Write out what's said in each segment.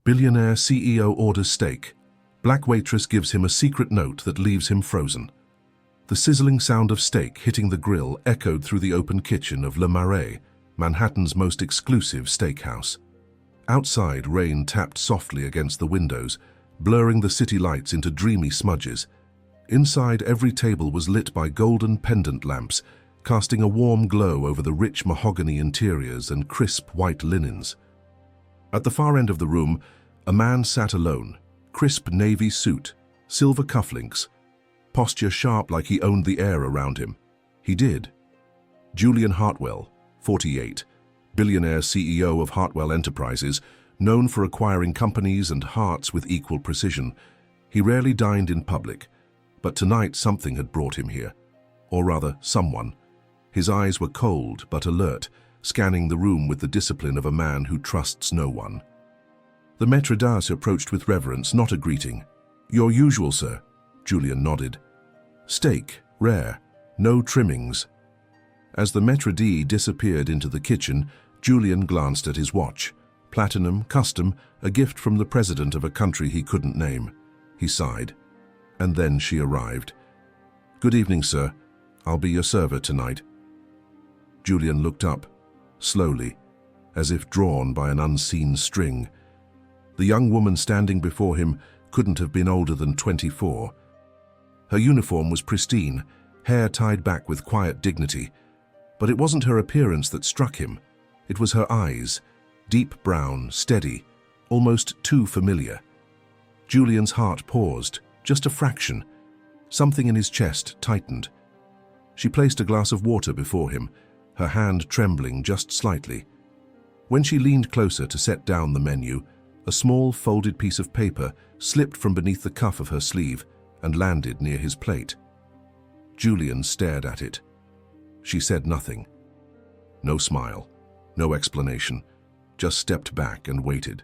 Billionaire CEO orders steak. Black waitress gives him a secret note that leaves him frozen. The sizzling sound of steak hitting the grill echoed through the open kitchen of Le Marais, Manhattan's most exclusive steakhouse. Outside, rain tapped softly against the windows, blurring the city lights into dreamy smudges. Inside, every table was lit by golden pendant lamps, casting a warm glow over the rich mahogany interiors and crisp white linens. At the far end of the room, a man sat alone, crisp navy suit, silver cufflinks, posture sharp like he owned the air around him. He did. Julian Hartwell, 48, billionaire CEO of Hartwell Enterprises, known for acquiring companies and hearts with equal precision. He rarely dined in public, but tonight something had brought him here. Or rather, someone. His eyes were cold but alert, scanning the room with the discipline of a man who trusts no one. The maître d'armes approached with reverence, not a greeting. "Your usual, sir," Julian nodded. "Steak, rare, no trimmings." As the maître d' disappeared into the kitchen, Julian glanced at his watch. Platinum, custom, a gift from the president of a country he couldn't name. He sighed. And then she arrived. "Good evening, sir. I'll be your server tonight." Julian looked up, slowly, as if drawn by an unseen string. The young woman standing before him couldn't have been older than 24. Her uniform was pristine, hair tied back with quiet dignity. But it wasn't her appearance that struck him. It was her eyes, deep brown, steady, almost too familiar. Julian's heart paused, just a fraction. Something in his chest tightened. She placed a glass of water before him, her hand trembling just slightly. When she leaned closer to set down the menu, a small folded piece of paper slipped from beneath the cuff of her sleeve and landed near his plate. Julian stared at it. She said nothing. No smile, no explanation, just stepped back and waited.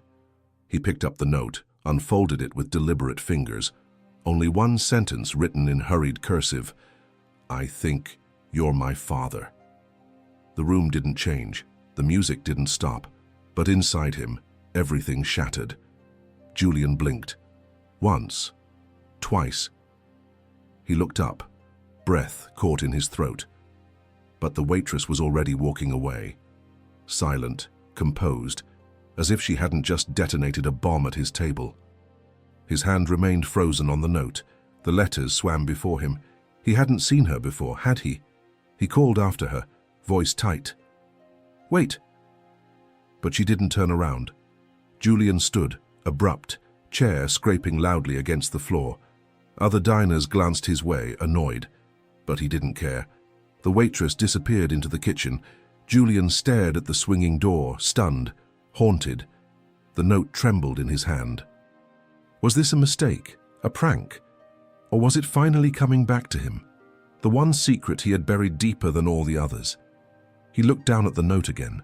He picked up the note, unfolded it with deliberate fingers. Only one sentence written in hurried cursive. "I think you're my father." The room didn't change, the music didn't stop, but inside him, everything shattered. Julian blinked. Once, twice. He looked up, breath caught in his throat. But the waitress was already walking away, silent, composed, as if she hadn't just detonated a bomb at his table. His hand remained frozen on the note. The letters swam before him. He hadn't seen her before, had he? He called after her, voice tight. "Wait!" But she didn't turn around. Julian stood, abrupt, chair scraping loudly against the floor. Other diners glanced his way, annoyed. But he didn't care. The waitress disappeared into the kitchen. Julian stared at the swinging door, stunned, haunted. The note trembled in his hand. Was this a mistake, a prank? Or was it finally coming back to him? The one secret he had buried deeper than all the others. He looked down at the note again.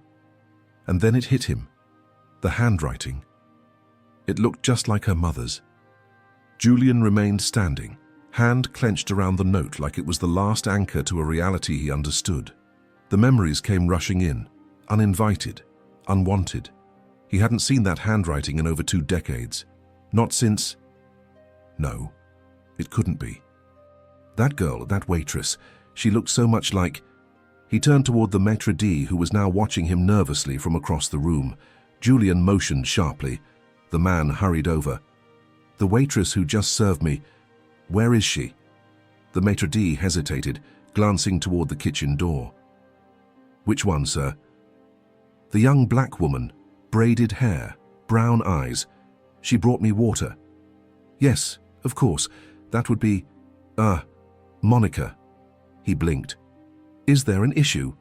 And then it hit him. The handwriting. It looked just like her mother's. Julian remained standing, hand clenched around the note like it was the last anchor to a reality he understood. The memories came rushing in, uninvited, unwanted. He hadn't seen that handwriting in over 2 decades. Not since... No, it couldn't be. That girl, that waitress, she looked so much like... He turned toward the maître d', who was now watching him nervously from across the room. Julian motioned sharply. The man hurried over. "The waitress who just served me, where is she?" The maître d' hesitated, glancing toward the kitchen door. "Which one, sir?" "The young black woman, braided hair, brown eyes. She brought me water." "Yes, of course, that would be... Monica." He blinked. "Is there an issue?"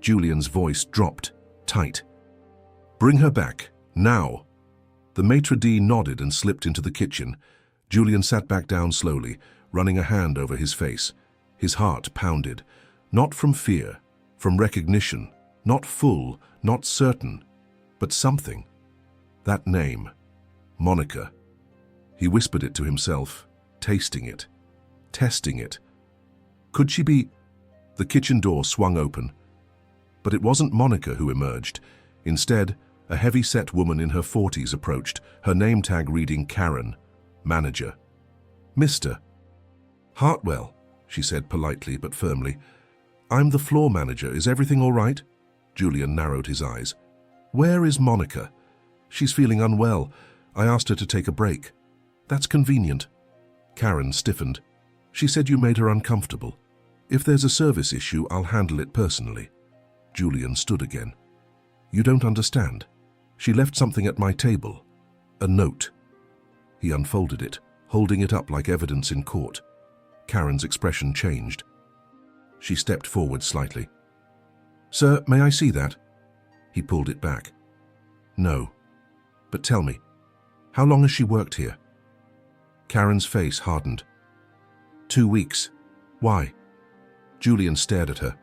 Julian's voice dropped, tight. "Bring her back, now." The maître d' nodded and slipped into the kitchen. Julian sat back down slowly, running a hand over his face. His heart pounded. Not from fear, from recognition. Not full, not certain, but something. That name, Monica. He whispered it to himself, tasting it, testing it. Could she be... The kitchen door swung open. But it wasn't Monica who emerged. Instead, A heavy-set woman in her 40s approached, her name tag reading Karen, manager. "Mr. Hartwell," she said politely but firmly. "I'm the floor manager. Is everything all right?" Julian narrowed his eyes. "Where is Monica? She's feeling unwell. I asked her to take a break." "That's convenient." Karen stiffened. "She said you made her uncomfortable. If there's a service issue, I'll handle it personally." Julian stood again. "You don't understand. She left something at my table. A note." He unfolded it, holding it up like evidence in court. Karen's expression changed. She stepped forward slightly. "Sir, may I see that?" He pulled it back. "No. But tell me, how long has she worked here?" Karen's face hardened. 2 weeks. Why?" Julian stared at her.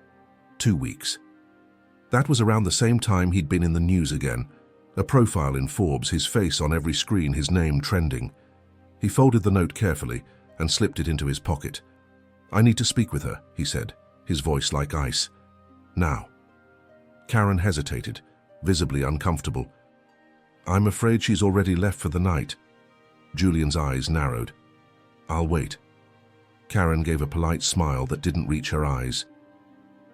2 weeks. That was around the same time he'd been in the news again. A profile in Forbes, his face on every screen, his name trending. He folded the note carefully and slipped it into his pocket. "I need to speak with her," he said, his voice like ice. "Now." Karen hesitated, visibly uncomfortable. "I'm afraid she's already left for the night." Julian's eyes narrowed. "I'll wait." Karen gave a polite smile that didn't reach her eyes.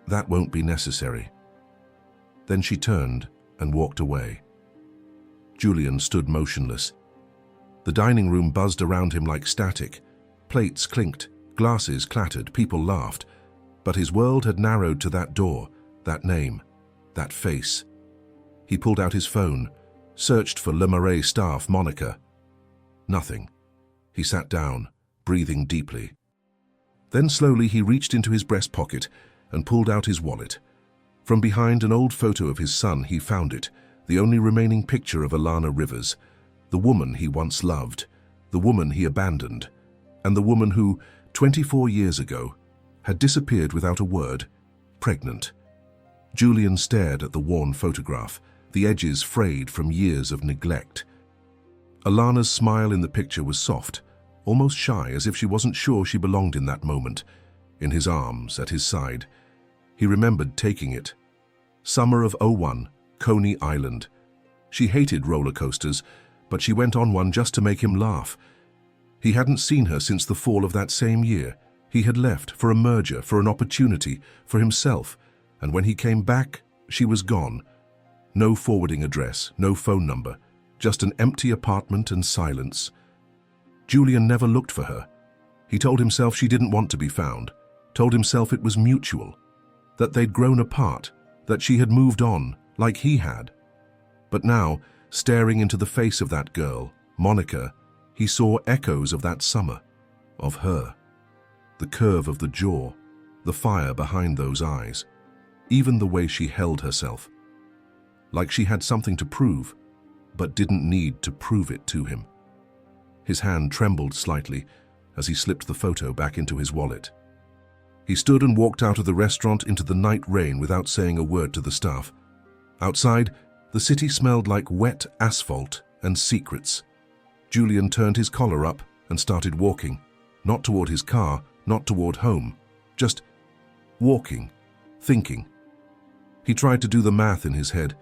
"That won't be necessary." Then she turned and walked away. Julian stood motionless. The dining room buzzed around him like static. Plates clinked, glasses clattered, people laughed. But his world had narrowed to that door, that name, that face. He pulled out his phone, searched for Le Marais staff Monica. Nothing. He sat down, breathing deeply. Then slowly he reached into his breast pocket and pulled out his wallet. From behind an old photo of his son he found it, the only remaining picture of Alana Rivers, the woman he once loved, the woman he abandoned, and the woman who, 24 years ago, had disappeared without a word, pregnant. Julian stared at the worn photograph, the edges frayed from years of neglect. Alana's smile in the picture was soft, almost shy, as if she wasn't sure she belonged in that moment. In his arms, at his side, he remembered taking it. Summer of '01, Coney Island. She hated roller coasters, but she went on one just to make him laugh. He hadn't seen her since the fall of that same year. He had left for a merger, for an opportunity, for himself, and when he came back, she was gone. No forwarding address, no phone number, just an empty apartment and silence. Julian never looked for her. He told himself she didn't want to be found, told himself it was mutual, that they'd grown apart, that she had moved on, like he had. But now, staring into the face of that girl, Monica, he saw echoes of that summer, of her. The curve of the jaw, the fire behind those eyes, even the way she held herself. Like she had something to prove, but didn't need to prove it to him. His hand trembled slightly as he slipped the photo back into his wallet. He stood and walked out of the restaurant into the night rain without saying a word to the staff. Outside, the city smelled like wet asphalt and secrets. Julian turned his collar up and started walking, not toward his car, not toward home, just walking, thinking. He tried to do the math in his head.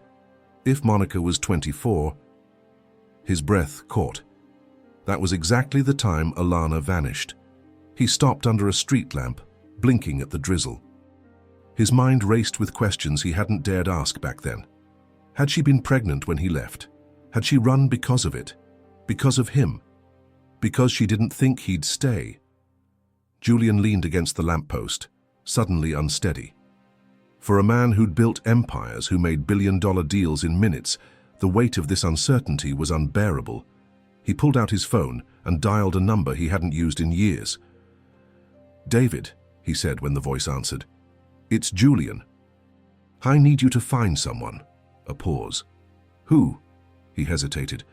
If Monica was 24, his breath caught. That was exactly the time Alana vanished. He stopped under a street lamp, blinking at the drizzle. His mind raced with questions he hadn't dared ask back then. Had she been pregnant when he left? Had she run because of it? Because of him? Because she didn't think he'd stay? Julian leaned against the lamppost, suddenly unsteady. For a man who'd built empires, who made billion-dollar deals in minutes, the weight of this uncertainty was unbearable. He pulled out his phone and dialed a number he hadn't used in years. "David," he said when the voice answered. "It's Julian. I need you to find someone." A pause. "Who?" He hesitated.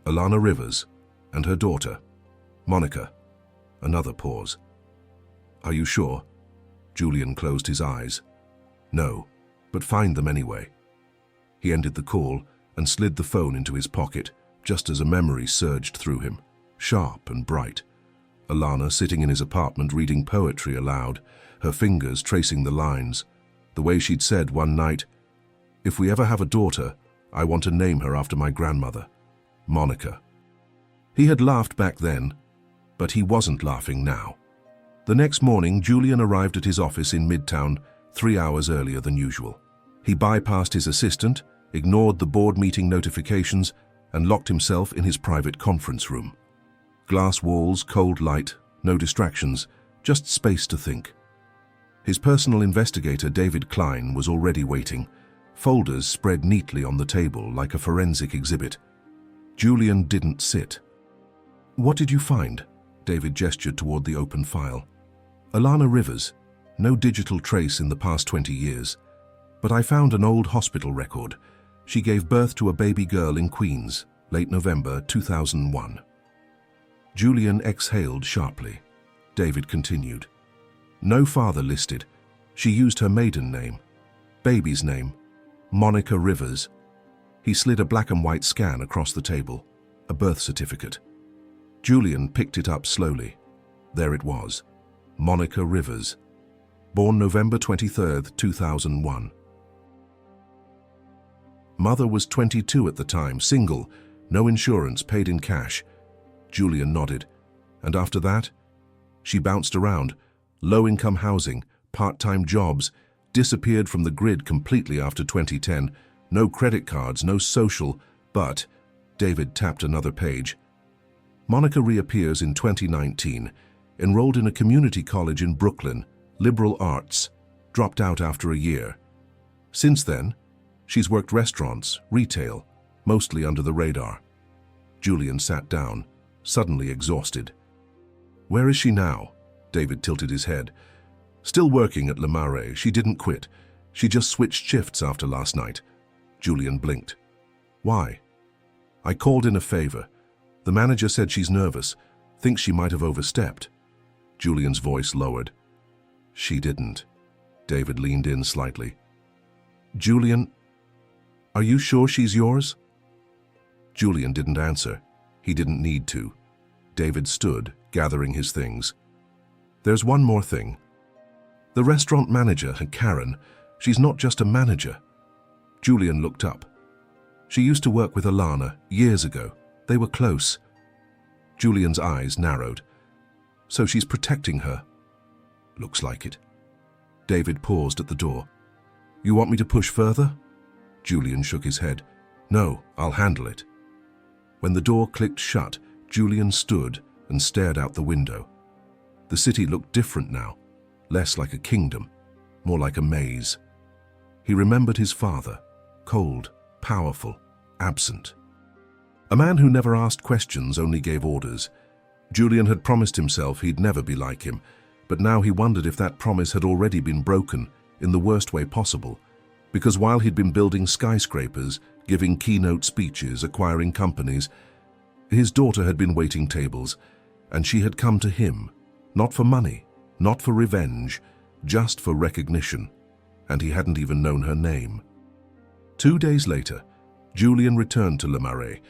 "Alana Rivers and her daughter, Monica." Another pause. "Are you sure?" Julian closed his eyes. "No, but find them anyway." He ended the call and slid the phone into his pocket, just as a memory surged through him, sharp and bright. Alana sitting in his apartment reading poetry aloud, her fingers tracing the lines, the way she'd said one night, "If we ever have a daughter, I want to name her after my grandmother, Monica." He had laughed back then, but he wasn't laughing now. The next morning, Julian arrived at his office in Midtown 3 hours earlier than usual. He bypassed his assistant, ignored the board meeting notifications, and locked himself in his private conference room. Glass walls, cold light, no distractions, just space to think. His personal investigator, David Klein, was already waiting, folders spread neatly on the table like a forensic exhibit. Julian didn't sit. "What did you find?" David gestured toward the open file. "Alana Rivers. No digital trace in the past 20 years. But I found an old hospital record. She gave birth to a baby girl in Queens, late November 2001. Julian exhaled sharply. David continued. "No father listed. She used her maiden name. Baby's name, Monica Rivers." He slid a black and white scan across the table, a birth certificate. Julian picked it up slowly. There it was, Monica Rivers, born November 23rd, 2001. Mother was 22 at the time, single, no insurance, paid in cash. Julian nodded. And after that? She bounced around, low-income housing, part-time jobs, disappeared from the grid completely after 2010, no credit cards, no social, but, David tapped another page. Monica reappears in 2019, enrolled in a community college in Brooklyn, liberal arts, dropped out after a year. Since then, she's worked restaurants, retail, mostly under the radar. Julian sat down, suddenly exhausted. "Where is she now?" David tilted his head. "Still working at Le Marais. She didn't quit. She just switched shifts after last night." Julian blinked. "Why?" "I called in a favor. The manager said she's nervous, thinks she might have overstepped." Julian's voice lowered. "She didn't." David leaned in slightly. "Julian, are you sure she's yours?" Julian didn't answer. He didn't need to. David stood, gathering his things. "There's one more thing. The restaurant manager, Karen, she's not just a manager." Julian looked up. "She used to work with Alana years ago. They were close." Julian's eyes narrowed. "So she's protecting her?" "Looks like it." David paused at the door. "You want me to push further?" Julian shook his head. "No, I'll handle it." When the door clicked shut, Julian stood and stared out the window. The city looked different now, less like a kingdom, more like a maze. He remembered his father, cold, powerful, absent. A man who never asked questions, only gave orders. Julian had promised himself he'd never be like him, but now he wondered if that promise had already been broken, in the worst way possible, because while he'd been building skyscrapers, giving keynote speeches, acquiring companies, his daughter had been waiting tables, and she had come to him, not for money, not for revenge, just for recognition, and he hadn't even known her name. 2 days later, Julian returned to Le Marais,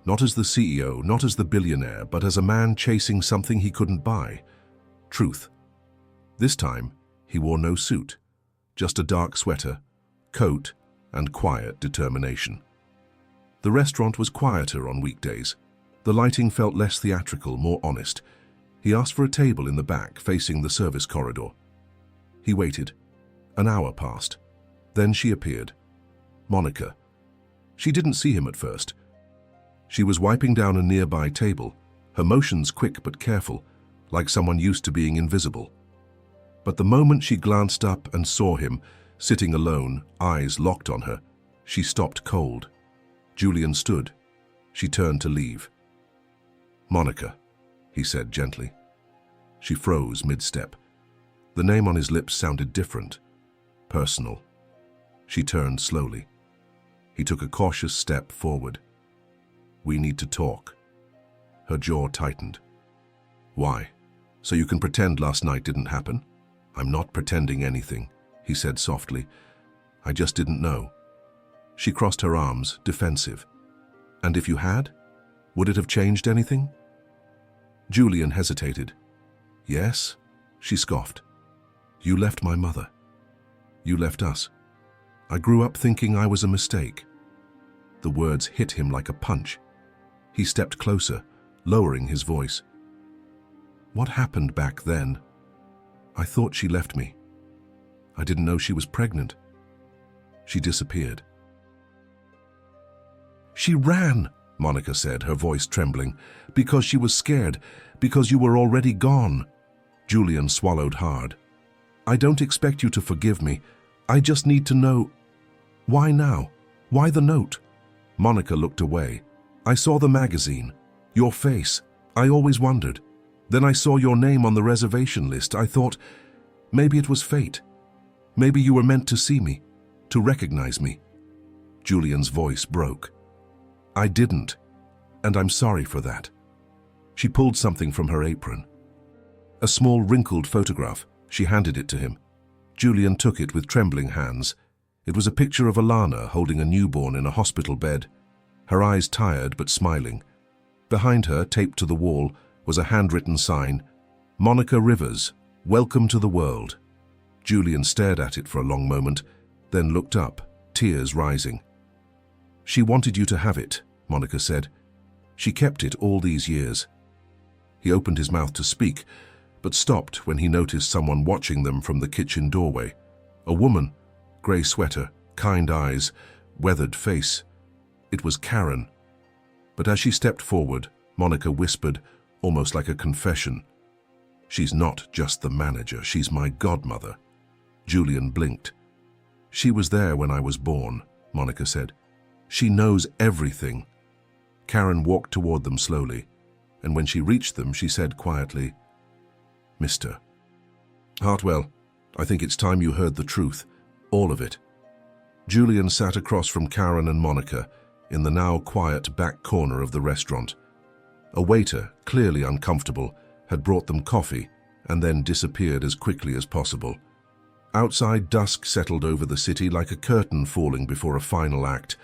not as the CEO, not as the billionaire, but as a man chasing something he couldn't buy. Truth. This time, he wore no suit, just a dark sweater, coat, and quiet determination. The restaurant was quieter on weekdays. The lighting felt less theatrical, more honest. He asked for a table in the back, facing the service corridor. He waited. An hour passed. Then she appeared. Monica. She didn't see him at first. She was wiping down a nearby table, her motions quick but careful, like someone used to being invisible. But the moment she glanced up and saw him, sitting alone, eyes locked on her, she stopped cold. Julian stood. She turned to leave. "Monica," he said gently. She froze mid-step. The name on his lips sounded different, personal. She turned slowly. He took a cautious step forward. "We need to talk." Her jaw tightened. "Why? So you can pretend last night didn't happen?" "I'm not pretending anything," he said softly. "I just didn't know." She crossed her arms, defensive. "And if you had? Would it have changed anything?" Julian hesitated. "Yes," she scoffed. "You left my mother. You left us. I grew up thinking I was a mistake." The words hit him like a punch. He stepped closer, lowering his voice. What happened back then? I thought she left me. I didn't know she was pregnant. She disappeared. She ran, Monica said, her voice trembling, because she was scared, because you were already gone. Julian swallowed hard. I don't expect you to forgive me. I just need to know. Why now? Why the note? Monica looked away. I saw the magazine. Your face. I always wondered. Then I saw your name on the reservation list. I thought, maybe it was fate. Maybe you were meant to see me, to recognize me. Julian's voice broke. I didn't, and I'm sorry for that. She pulled something from her apron. A small wrinkled photograph. She handed it to him. Julian took it with trembling hands. It was a picture of Alana holding a newborn in a hospital bed, her eyes tired but smiling. Behind her, taped to the wall, was a handwritten sign, Monica Rivers, welcome to the world. Julian stared at it for a long moment, then looked up, tears rising. She wanted you to have it, Monica said. She kept it all these years. He opened his mouth to speak, but stopped when he noticed someone watching them from the kitchen doorway. A woman, grey sweater, kind eyes, weathered face. It was Karen. But as she stepped forward, Monica whispered, almost like a confession, She's not just the manager, she's my godmother. Julian blinked. She was there when I was born, Monica said. She knows everything. Karen walked toward them slowly, and when she reached them, she said quietly, Mr. Hartwell, I think it's time you heard the truth, all of it. Julian sat across from Karen and Monica in the now quiet back corner of the restaurant. A waiter, clearly uncomfortable, had brought them coffee and then disappeared as quickly as possible. Outside, dusk settled over the city like a curtain falling before a final act.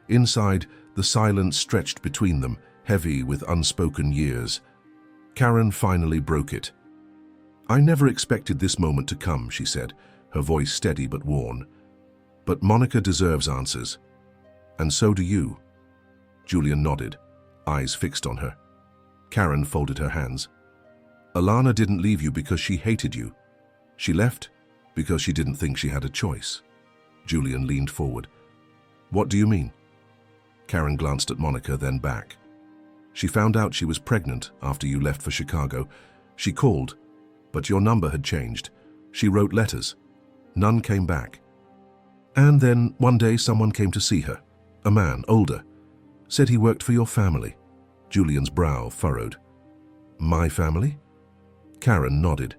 Inside, the silence stretched between them, heavy with unspoken years. Karen finally broke it. I never expected this moment to come, she said, her voice steady but worn. But Monica deserves answers. And so do you. Julian nodded, eyes fixed on her. Karen folded her hands. Alana didn't leave you because she hated you. She left because she didn't think she had a choice. Julian leaned forward. What do you mean? Karen glanced at Monica, then back. She found out she was pregnant after you left for Chicago. She called, but your number had changed. She wrote letters. None came back. And then one day someone came to see her. A man, older. Said he worked for your family. Julian's brow furrowed. My family? Karen nodded.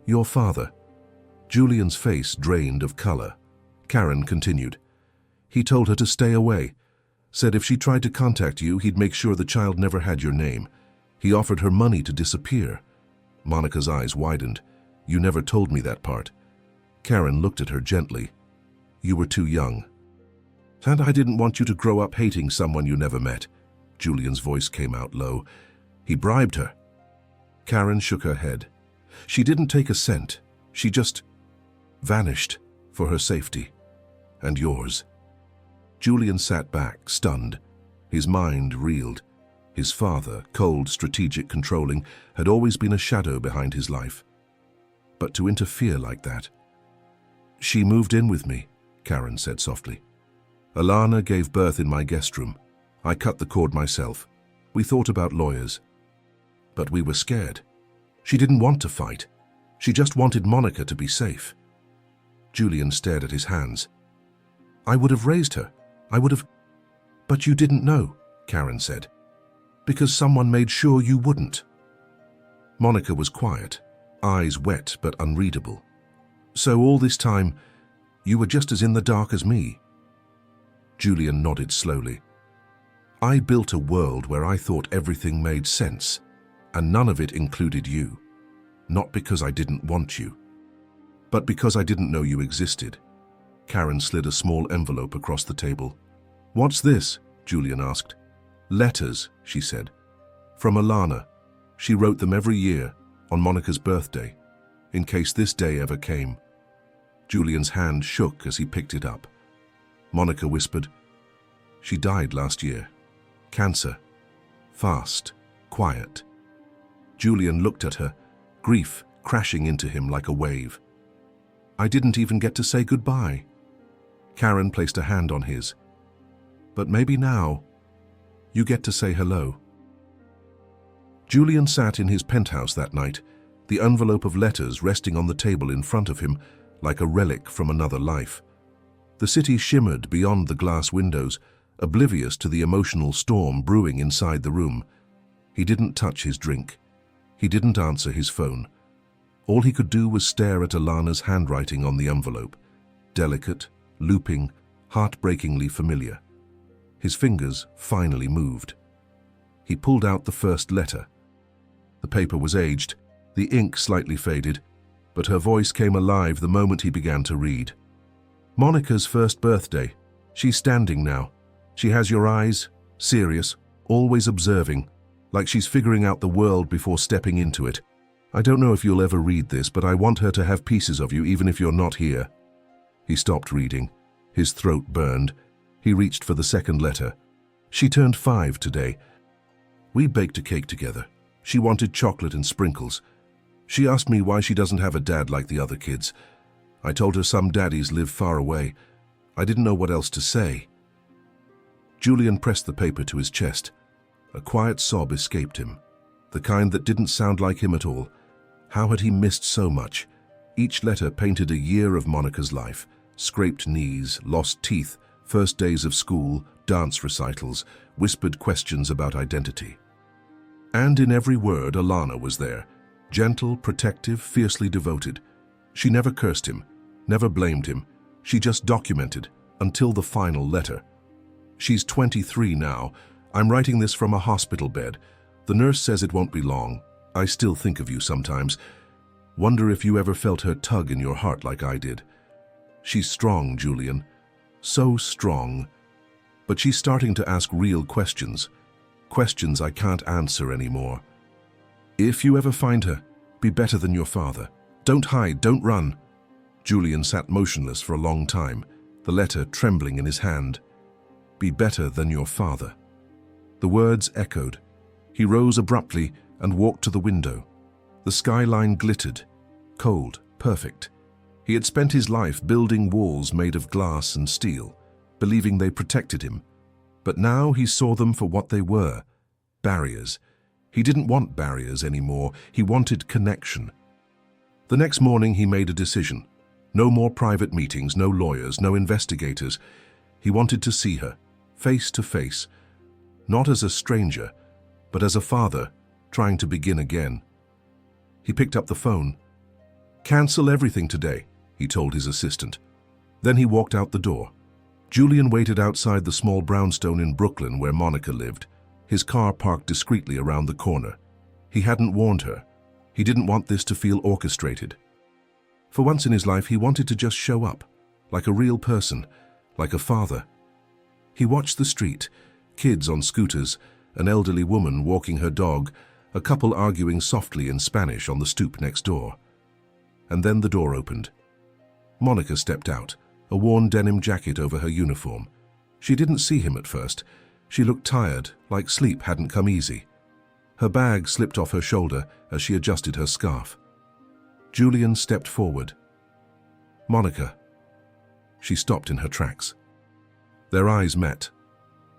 Your father. Julian's face drained of color. Karen continued. He told her to stay away. Said if she tried to contact you, he'd make sure the child never had your name. He offered her money to disappear. Monica's eyes widened. You never told me that part. Karen looked at her gently. You were too young. And I didn't want you to grow up hating someone you never met. Julian's voice came out low. He bribed her. Karen shook her head. She didn't take a cent. She just vanished for her safety. And yours. Julian sat back, stunned. His mind reeled. His father, cold, strategic, controlling, had always been a shadow behind his life. But to interfere like that. She moved in with me, Karen said softly. Alana gave birth in my guest room. I cut the cord myself. We thought about lawyers. But we were scared. She didn't want to fight. She just wanted Monica to be safe. Julian stared at his hands. I would have raised her. I would have... But you didn't know, Karen said. Because someone made sure you wouldn't. Monica was quiet, eyes wet but unreadable. So all this time, you were just as in the dark as me. Julian nodded slowly. I built a world where I thought everything made sense, and none of it included you. Not because I didn't want you, but because I didn't know you existed. Karen slid a small envelope across the table. What's this? Julian asked. Letters, she said. From Alana. She wrote them every year, on Monica's birthday, in case this day ever came. Julian's hand shook as he picked it up. Monica whispered, She died last year. Cancer. Fast. Quiet. Julian looked at her, grief crashing into him like a wave. I didn't even get to say goodbye. Karen placed a hand on his. But maybe now, you get to say hello. Julian sat in his penthouse that night, the envelope of letters resting on the table in front of him like a relic from another life. The city shimmered beyond the glass windows, oblivious to the emotional storm brewing inside the room. He didn't touch his drink. He didn't answer his phone. All he could do was stare at Alana's handwriting on the envelope, delicate, looping, heartbreakingly familiar. His fingers finally moved. He pulled out the first letter. The paper was aged, the ink slightly faded, but her voice came alive the moment he began to read. Monica's first birthday. She's standing now. She has your eyes, serious, always observing, like she's figuring out the world before stepping into it. I don't know if you'll ever read this, but I want her to have pieces of you even if you're not here. He stopped reading. His throat burned. He reached for the second letter. She turned 5 today. We baked a cake together. She wanted chocolate and sprinkles. She asked me why she doesn't have a dad like the other kids. I told her some daddies live far away. I didn't know what else to say. Julian pressed the paper to his chest. A quiet sob escaped him, the kind that didn't sound like him at all. How had he missed so much? Each letter painted a year of Monica's life. Scraped knees, lost teeth, first days of school, dance recitals, whispered questions about identity. And in every word, Alana was there. Gentle, protective, fiercely devoted. She never cursed him, never blamed him. She just documented, until the final letter. She's 23 now. I'm writing this from a hospital bed. The nurse says it won't be long. I still think of you sometimes. Wonder if you ever felt her tug in your heart like I did. She's strong, Julian. So strong. But she's starting to ask real questions. Questions I can't answer anymore. If you ever find her, be better than your father. Don't hide, don't run. Julian sat motionless for a long time, the letter trembling in his hand. Be better than your father. The words echoed. He rose abruptly and walked to the window. The skyline glittered, cold, perfect. He had spent his life building walls made of glass and steel, believing they protected him. But now he saw them for what they were, barriers. He didn't want barriers anymore. He wanted connection. The next morning he made a decision. No more private meetings, no lawyers, no investigators. He wanted to see her, face to face, not as a stranger, but as a father trying to begin again. He picked up the phone. Cancel everything today, he told his assistant. Then he walked out the door. Julian waited outside the small brownstone in Brooklyn where Monica lived, his car parked discreetly around the corner. He hadn't warned her. He didn't want this to feel orchestrated. For once in his life, he wanted to just show up, like a real person, like a father. He watched the street, kids on scooters, an elderly woman walking her dog, a couple arguing softly in Spanish on the stoop next door. And then the door opened. Monica stepped out, a worn denim jacket over her uniform. She didn't see him at first. She looked tired, like sleep hadn't come easy. Her bag slipped off her shoulder as she adjusted her scarf. Julian stepped forward. Monica. She stopped in her tracks. Their eyes met.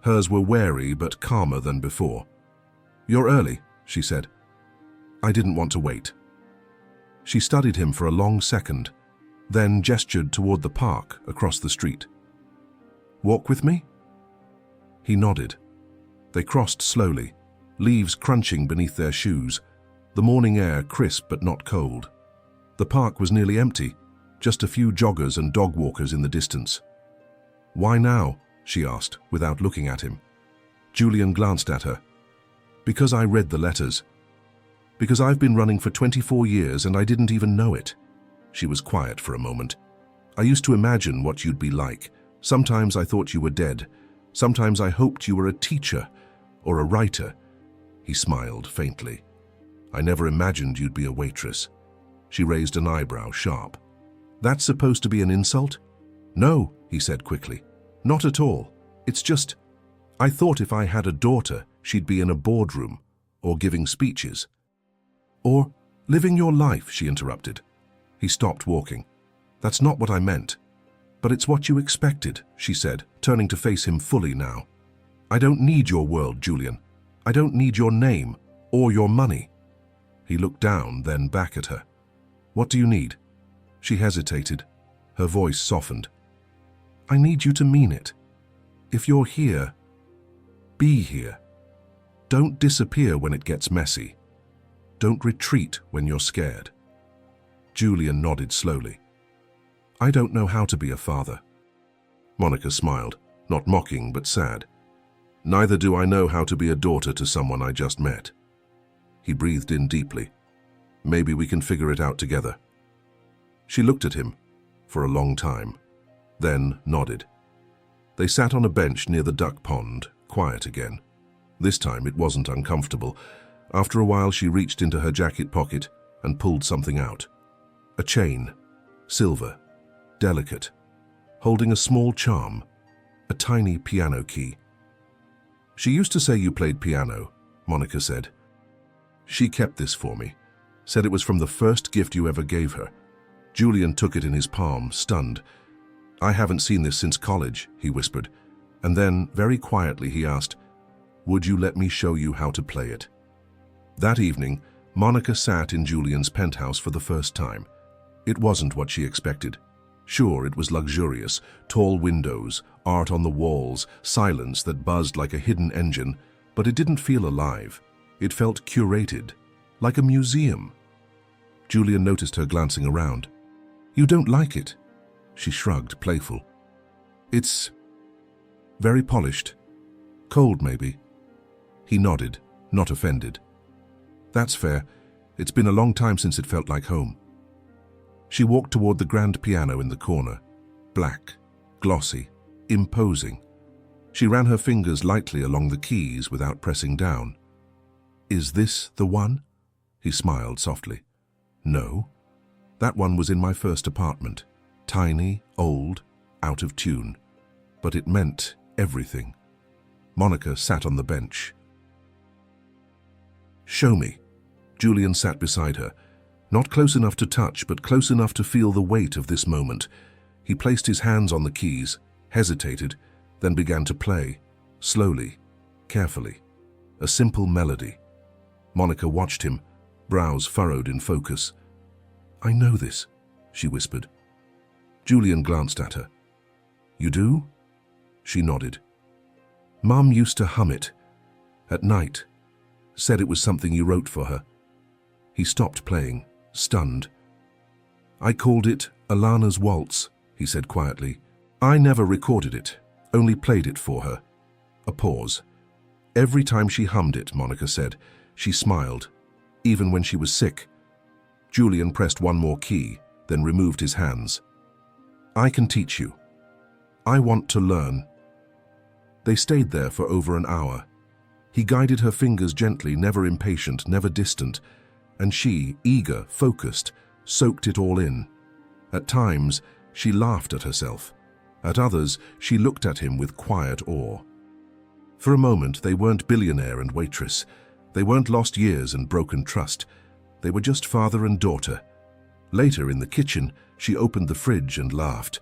Hers were wary but calmer than before. You're early, she said. I didn't want to wait. She studied him for a long second, then gestured toward the park across the street. Walk with me? He nodded. They crossed slowly, leaves crunching beneath their shoes, the morning air crisp but not cold. The park was nearly empty, just a few joggers and dog walkers in the distance. Why now? She asked, without looking at him. Julian glanced at her. Because I read the letters. Because I've been running for 24 years and I didn't even know it. She was quiet for a moment. I used to imagine what you'd be like. Sometimes I thought you were dead. Sometimes I hoped you were a teacher or a writer. He smiled faintly. I never imagined you'd be a waitress. She raised an eyebrow, sharp. That's supposed to be an insult? No, he said quickly. Not at all. It's just, I thought if I had a daughter, she'd be in a boardroom, or giving speeches. Or living your life, she interrupted. He stopped walking. That's not what I meant. But it's what you expected, she said, turning to face him fully now. I don't need your world, Julian. I don't need your name or your money. He looked down, then back at her. What do you need? She hesitated. Her voice softened. I need you to mean it. If you're here, be here. Don't disappear when it gets messy. Don't retreat when you're scared. Julian nodded slowly. I don't know how to be a father. Monica smiled, not mocking but sad. Neither do I know how to be a daughter to someone I just met. He breathed in deeply. Maybe we can figure it out together. She looked at him for a long time, then nodded. They sat on a bench near the duck pond, quiet again. This time it wasn't uncomfortable. After a while she reached into her jacket pocket and pulled something out. A chain, silver, delicate, holding a small charm, a tiny piano key. She used to say you played piano, Monica said. She kept this for me, said it was from the first gift you ever gave her. Julian took it in his palm, stunned. I haven't seen this since college, he whispered, and then, very quietly, he asked, would you let me show you how to play it? That evening, Monica sat in Julian's penthouse for the first time. It wasn't what she expected. Sure, it was luxurious, tall windows, art on the walls, silence that buzzed like a hidden engine, but it didn't feel alive. It felt curated, like a museum. Julian noticed her glancing around. You don't like it? She shrugged, playful. It's very polished. Cold, maybe. He nodded, not offended. That's fair. It's been a long time since it felt like home. She walked toward the grand piano in the corner. Black, glossy, imposing. She ran her fingers lightly along the keys without pressing down. Is this the one? He smiled softly. No. That one was in my first apartment. Tiny, old, out of tune. But it meant everything. Monica sat on the bench. Show me. Julian sat beside her. Not close enough to touch, but close enough to feel the weight of this moment. He placed his hands on the keys, hesitated, then began to play, slowly, carefully. A simple melody. Monica watched him, brows furrowed in focus. I know this, she whispered. Julian glanced at her. You do? She nodded. Mum used to hum it. At night. Said it was something you wrote for her. He stopped playing, stunned. I called it Alana's Waltz, he said quietly. I never recorded it, only played it for her. A pause. Every time she hummed it, Monica said, she smiled, even when she was sick. Julian pressed one more key, then removed his hands. I can teach you. I want to learn. They stayed there for over an hour. He guided her fingers gently, never impatient, never distant, and she, eager, focused, soaked it all in. At times, she laughed at herself. At others, she looked at him with quiet awe. For a moment, they weren't Billionaire and Waitress. They weren't lost years and broken trust. They were just father and daughter. Later, in the kitchen, she opened the fridge and laughed.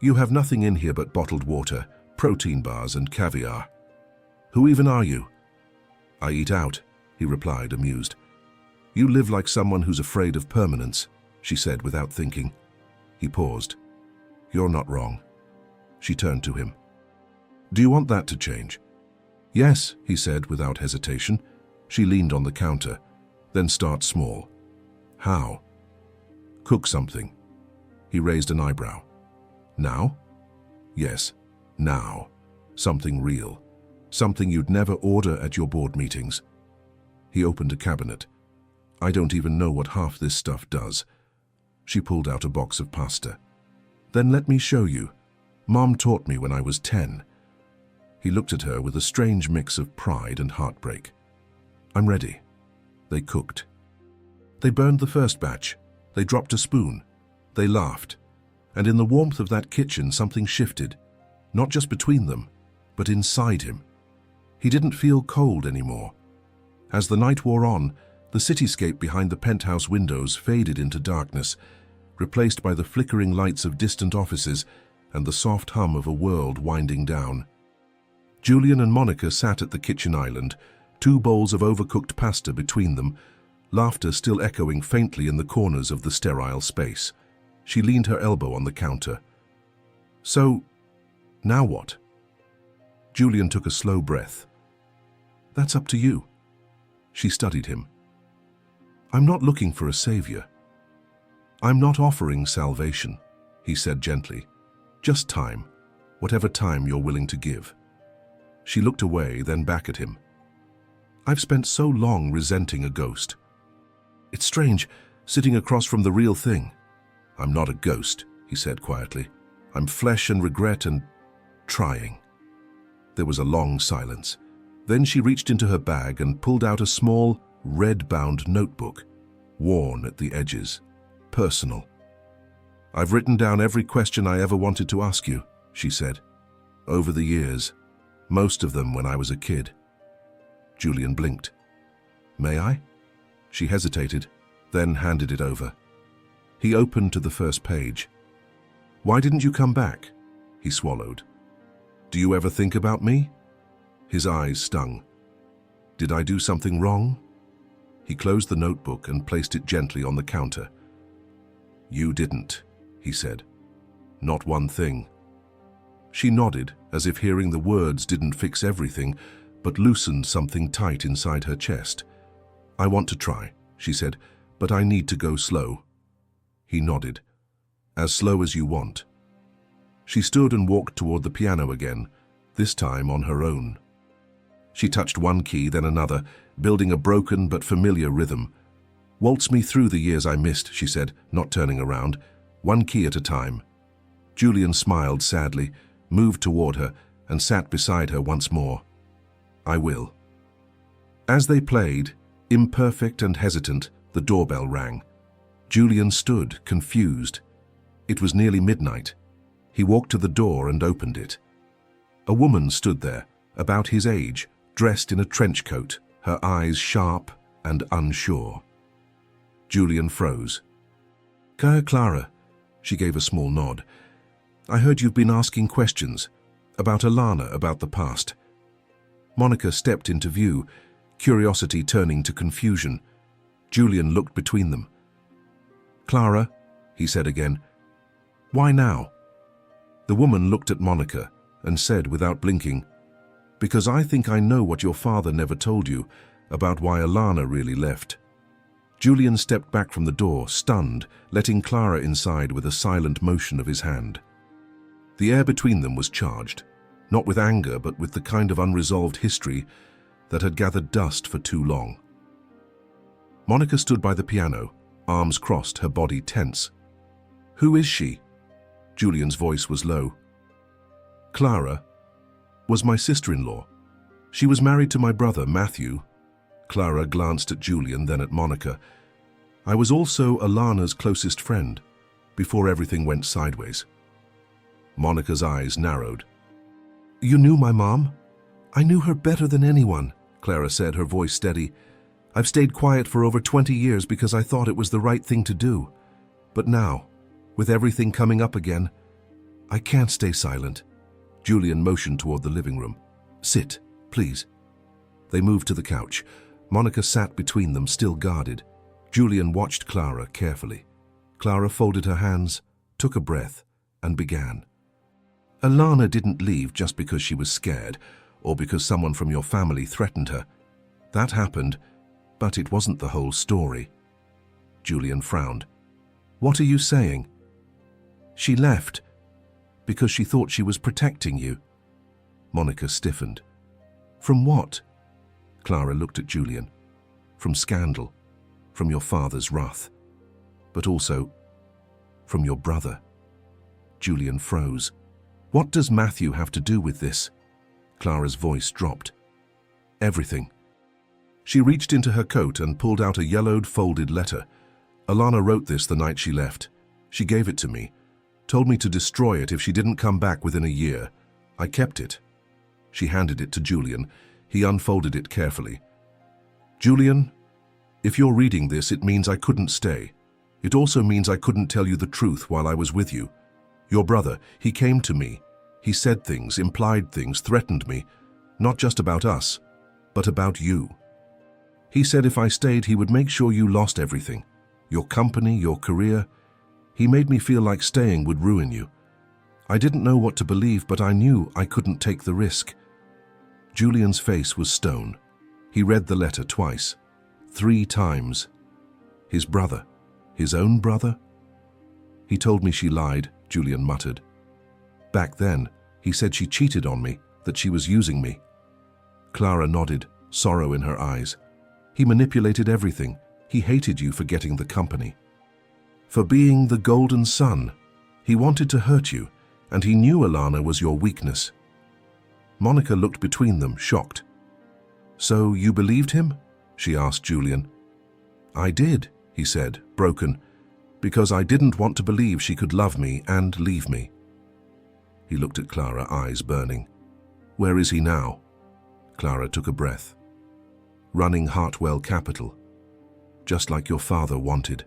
You have nothing in here but bottled water, protein bars and caviar. Who even are you? I eat out, he replied, amused. You live like someone who's afraid of permanence, she said without thinking. He paused. You're not wrong. She turned to him. Do you want that to change? Yes, he said without hesitation. She leaned on the counter. Then start small. How? Cook something. He raised an eyebrow. Now? Yes, now. Something real. Something you'd never order at your board meetings. He opened a cabinet. I don't even know what half this stuff does. She pulled out a box of pasta. Then let me show you. Mom taught me when I was 10. He looked at her with a strange mix of pride and heartbreak. I'm ready. They cooked. They burned the first batch. They dropped a spoon. They laughed. And in the warmth of that kitchen, something shifted. Not just between them, but inside him. He didn't feel cold anymore. As the night wore on, the cityscape behind the penthouse windows faded into darkness, replaced by the flickering lights of distant offices and the soft hum of a world winding down. Julian and Monica sat at the kitchen island, 2 bowls of overcooked pasta between them, laughter still echoing faintly in the corners of the sterile space. She leaned her elbow on the counter. "So, now what?" Julian took a slow breath. "That's up to you." She studied him. "I'm not looking for a savior. I'm not offering salvation," he said gently. "Just time, whatever time you're willing to give." She looked away, then back at him. "I've spent so long resenting a ghost. It's strange, sitting across from the real thing." "I'm not a ghost," he said quietly. "I'm flesh and regret and trying." There was a long silence. Then she reached into her bag and pulled out a small, red-bound notebook, worn at the edges, personal. "I've written down every question I ever wanted to ask you," she said. "Over the years, most of them when I was a kid." Julian blinked. "May I?" She hesitated, then handed it over. He opened to the first page. "Why didn't you come back?" He swallowed. "Do you ever think about me?" His eyes stung. "Did I do something wrong?" He closed the notebook and placed it gently on the counter. "You didn't," he said. "Not one thing." She nodded, as if hearing the words didn't fix everything, but loosened something tight inside her chest. "I want to try," she said, "but I need to go slow." He nodded. "As slow as you want." She stood and walked toward the piano again, this time on her own. She touched one key, then another, building a broken but familiar rhythm. "Waltz me through the years I missed," she said, not turning around, "one key at a time." Julian smiled sadly, moved toward her, and sat beside her once more. "I will." As they played, imperfect and hesitant, the doorbell rang. Julian stood, confused. It was nearly midnight. He walked to the door and opened it. A woman stood there, about his age, dressed in a trench coat, her eyes sharp and unsure. Julian froze. "Clara," she gave a small nod. "I heard you've been asking questions about Alana, about the past." Monica stepped into view, curiosity turning to confusion. Julian looked between them. "Clara," he said again, "why now?" The woman looked at Monica and said without blinking, "Because I think I know what your father never told you about why Alana really left." Julian stepped back from the door, stunned, letting Clara inside with a silent motion of his hand. The air between them was charged, not with anger but with the kind of unresolved history that had gathered dust for too long. Monica stood by the piano, arms crossed, her body tense. "Who is she?" Julian's voice was low. "Clara was my sister-in-law. She was married to my brother, Matthew." Clara glanced at Julian, then at Monica. "I was also Alana's closest friend, before everything went sideways." Monica's eyes narrowed. "You knew my mom?" "I knew her better than anyone," Clara said, her voice steady. "I've stayed quiet for over 20 years because I thought it was the right thing to do. But now, with everything coming up again, I can't stay silent." Julian motioned toward the living room. "Sit, please." They moved to the couch. Monica sat between them, still guarded. Julian watched Clara carefully. Clara folded her hands, took a breath, and began. "Alana didn't leave just because she was scared, or because someone from your family threatened her. That happened, but it wasn't the whole story." Julian frowned. "What are you saying?" "She left because she thought she was protecting you." Monica stiffened. "From what?" Clara looked at Julian. "From scandal, from your father's wrath, but also from your brother." Julian froze. "What does Matthew have to do with this?" Clara's voice dropped. "Everything." She reached into her coat and pulled out a yellowed, folded letter. "Alana wrote this the night she left. She gave it to me, told me to destroy it if she didn't come back within a year. I kept it." She handed it to Julian. He unfolded it carefully. Julian, if you're reading this, it means I couldn't stay. It also means I couldn't tell you the truth while I was with you. Your brother, he came to me. He said things, implied things, threatened me. Not just about us, but about you. He said if I stayed, he would make sure you lost everything. Your company, your career. He made me feel like staying would ruin you. I didn't know what to believe, but I knew I couldn't take the risk. Julian's face was stone. He read the letter twice, 3 times. His brother, his own brother? He told me she lied, Julian muttered. Back then, he said she cheated on me, that she was using me. Clara nodded, sorrow in her eyes. He manipulated everything. He hated you for getting the company. For being the golden son. He wanted to hurt you, and he knew Alana was your weakness. Monica looked between them, shocked. So you believed him? She asked Julian. I did, he said, broken, because I didn't want to believe she could love me and leave me. He looked at Clara, eyes burning. Where is he now? Clara took a breath. Running Hartwell Capital, just like your father wanted.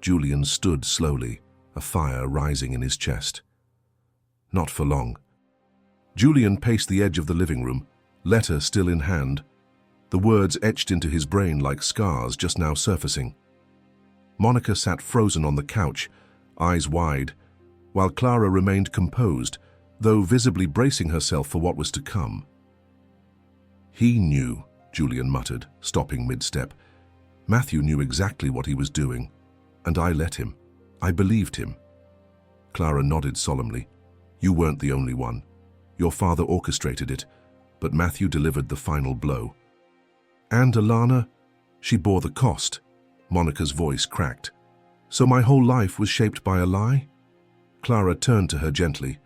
Julian stood slowly, a fire rising in his chest. Not for long. Julian paced the edge of the living room, letter still in hand, the words etched into his brain like scars just now surfacing. Monica sat frozen on the couch, eyes wide, while Clara remained composed, though visibly bracing herself for what was to come. He knew, Julian muttered, stopping mid-step. Matthew knew exactly what he was doing, and I let him. I believed him. Clara nodded solemnly. You weren't the only one. Your father orchestrated it, but Matthew delivered the final blow. And Alana, she bore the cost. Monica's voice cracked. So my whole life was shaped by a lie? Clara turned to her gently.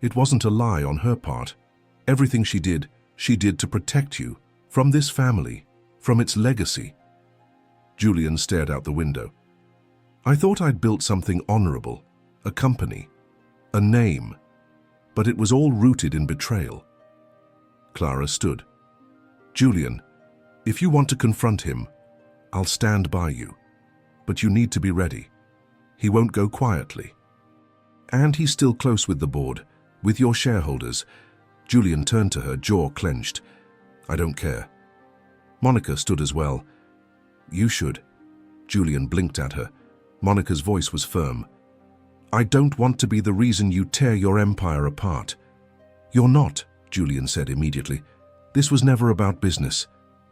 It wasn't a lie on her part. Everything she did to protect you, from this family, from its legacy. Julian stared out the window. I thought I'd built something honorable, a company, a name, but it was all rooted in betrayal. Clara stood. Julian, if you want to confront him, I'll stand by you, but you need to be ready. He won't go quietly. And he's still close with the board, with your shareholders. Julian turned to her, jaw clenched. I don't care. Monica stood as well. You should. Julian blinked at her. Monica's voice was firm. I don't want to be the reason you tear your empire apart. You're not, Julian said immediately. This was never about business.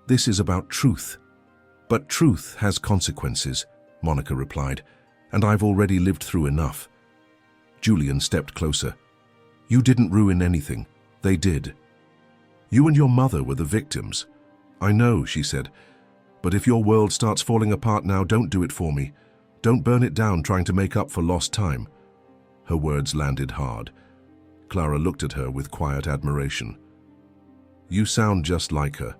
This is about truth. But truth has consequences, Monica replied, and I've already lived through enough. Julian stepped closer. You didn't ruin anything. They did. You and your mother were the victims. I know, she said, but if your world starts falling apart now, don't do it for me. Don't burn it down trying to make up for lost time. Her words landed hard. Clara looked at her with quiet admiration. You sound just like her.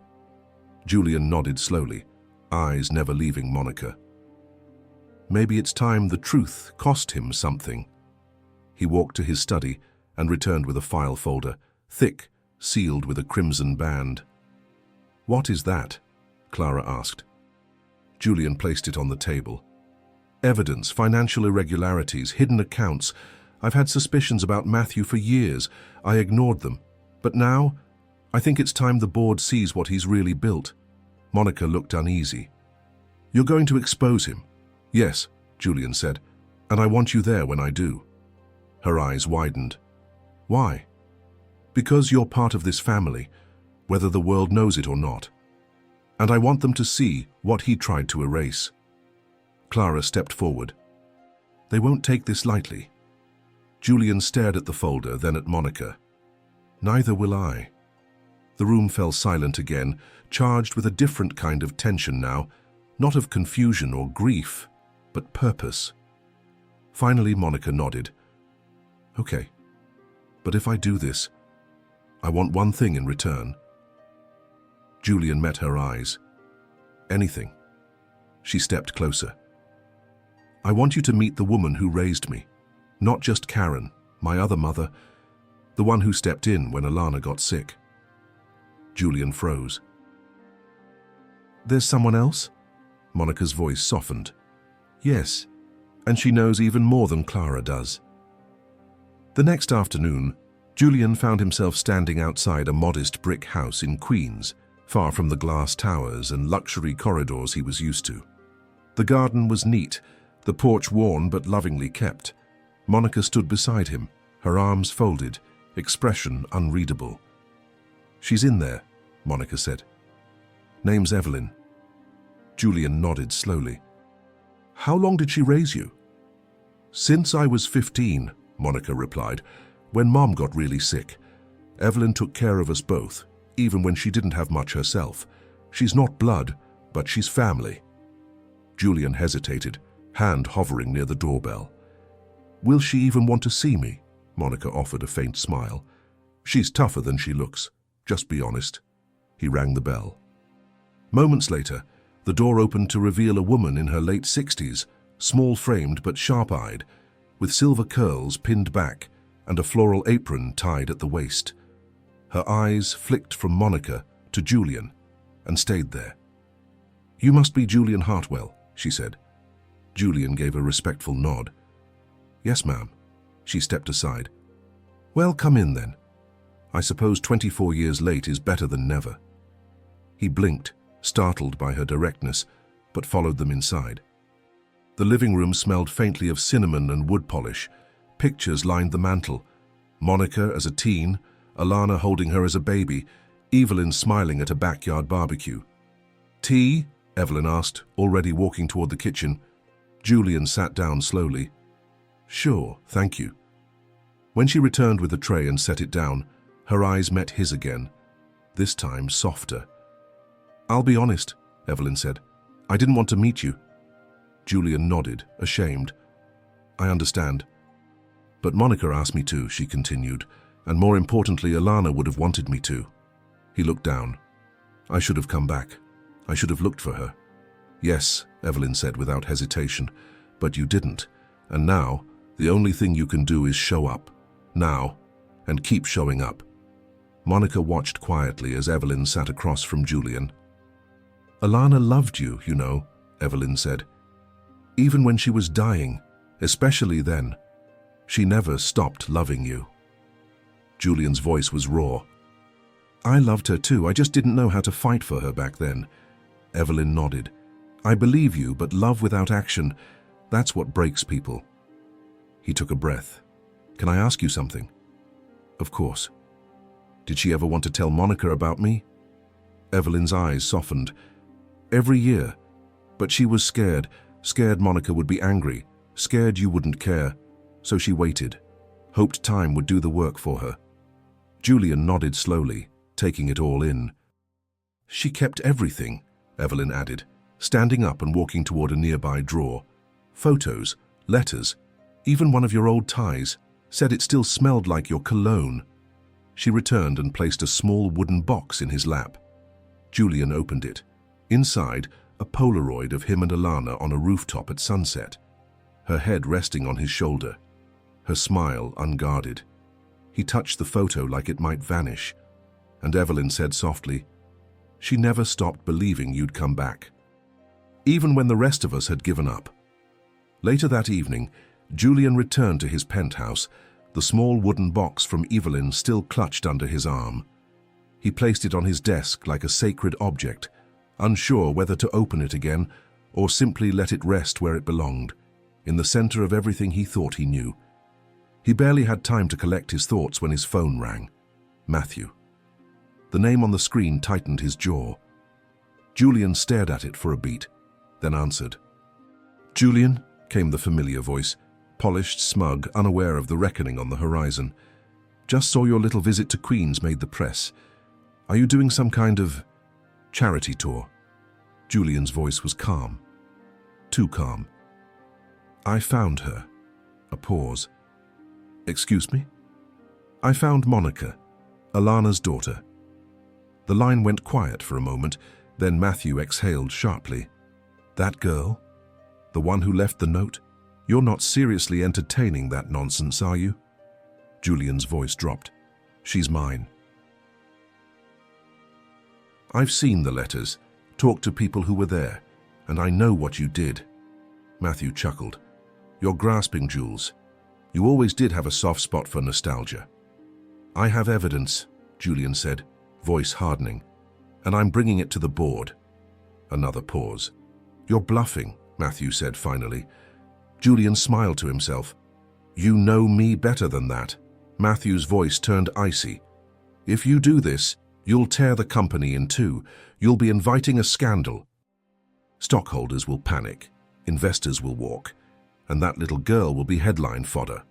Julian nodded slowly, eyes never leaving Monica. Maybe it's time the truth cost him something. He walked to his study and returned with a file folder, thick, sealed with a crimson band. What is that? Clara asked. Julian placed it on the table. Evidence, financial irregularities, hidden accounts. I've had suspicions about Matthew for years. I ignored them. But now, I think it's time the board sees what he's really built. Monica looked uneasy. You're going to expose him? Yes, Julian said, and I want you there when I do. Her eyes widened. Why? Because you're part of this family, whether the world knows it or not. And I want them to see what he tried to erase. Clara stepped forward. They won't take this lightly. Julian stared at the folder, then at Monica. Neither will I. The room fell silent again, charged with a different kind of tension now, not of confusion or grief, but purpose. Finally, Monica nodded. Okay, but if I do this, I want one thing in return. Julian met her eyes. Anything. She stepped closer. I want you to meet the woman who raised me. Not just Karen, my other mother, The one who stepped in when Alana got sick. Julian froze. There's someone else? Monica's voice softened. Yes, and she knows even more than Clara does. The next afternoon, Julian found himself standing outside a modest brick house in Queens, far from the glass towers and luxury corridors he was used to. The garden was neat, the porch worn but lovingly kept. Monica stood beside him, her arms folded, expression unreadable. She's in there, Monica said. Name's Evelyn. Julian nodded slowly. How long did she raise you? Since I was 15, Monica replied, when Mom got really sick. Evelyn took care of us both, even when she didn't have much herself. She's not blood, but she's family. Julian hesitated, hand hovering near the doorbell. Will she even want to see me? Monica offered a faint smile. She's tougher than she looks, just be honest. He rang the bell. Moments later, the door opened to reveal a woman in her late 60s, small-framed but sharp-eyed, with silver curls pinned back and a floral apron tied at the waist. Her eyes flicked from Monica to Julian and stayed there. You must be Julian Hartwell, she said. Julian gave a respectful nod. Yes, ma'am. She stepped aside. Well, come in then. I suppose 24 years late is better than never. He blinked, startled by her directness, but followed them inside. The living room smelled faintly of cinnamon and wood polish. Pictures lined the mantel. Monica as a teen, Alana holding her as a baby, Evelyn smiling at a backyard barbecue. Tea? Evelyn asked, already walking toward the kitchen. Julian sat down slowly. Sure, thank you. When she returned with the tray and set it down, her eyes met his again, this time softer. I'll be honest, Evelyn said. I didn't want to meet you. Julian nodded, ashamed. I understand. But Monica asked me to, she continued, and more importantly, Alana would have wanted me to. He looked down. I should have come back. I should have looked for her. Yes, Evelyn said without hesitation, but you didn't. And now, the only thing you can do is show up. Now, and keep showing up. Monica watched quietly as Evelyn sat across from Julian. Alana loved you, you know, Evelyn said. Even when she was dying, especially then. She never stopped loving you. Julian's voice was raw. I loved her too, I just didn't know how to fight for her back then. Evelyn nodded. I believe you, but love without action, that's what breaks people. He took a breath. Can I ask you something? Of course. Did she ever want to tell Monica about me? Evelyn's eyes softened. Every year. But she was scared Monica would be angry, scared you wouldn't care. So she waited, hoped time would do the work for her. Julian nodded slowly, taking it all in. She kept everything, Evelyn added, standing up and walking toward a nearby drawer. Photos, letters, even one of your old ties, said it still smelled like your cologne. She returned and placed a small wooden box in his lap. Julian opened it. Inside, a Polaroid of him and Alana on a rooftop at sunset, her head resting on his shoulder, her smile unguarded. He touched the photo like it might vanish, and Evelyn said softly, she never stopped believing you'd come back, even when the rest of us had given up. Later that evening, Julian returned to his penthouse, the small wooden box from Evelyn still clutched under his arm. He placed it on his desk like a sacred object, unsure whether to open it again or simply let it rest where it belonged, in the center of everything he thought he knew. He barely had time to collect his thoughts when his phone rang. Matthew. The name on the screen tightened his jaw. Julian stared at it for a beat, then answered. Julian, came the familiar voice, polished, smug, unaware of the reckoning on the horizon. Just saw your little visit to Queens made the press. Are you doing some kind of charity tour? Julian's voice was calm. Too calm. I found her. A pause. Excuse me? I found Monica, Alana's daughter. The line went quiet for a moment, then Matthew exhaled sharply. That girl? The one who left the note? You're not seriously entertaining that nonsense, are you? Julian's voice dropped. She's mine. I've seen the letters, talked to people who were there, and I know what you did. Matthew chuckled. You're grasping, Jules. You always did have a soft spot for nostalgia. I have evidence, Julian said, voice hardening, and I'm bringing it to the board. Another pause. You're bluffing, Matthew said finally. Julian smiled to himself. You know me better than that. Matthew's voice turned icy. If you do this, you'll tear the company in two. You'll be inviting a scandal. Stockholders will panic, investors will walk, and that little girl will be headline fodder.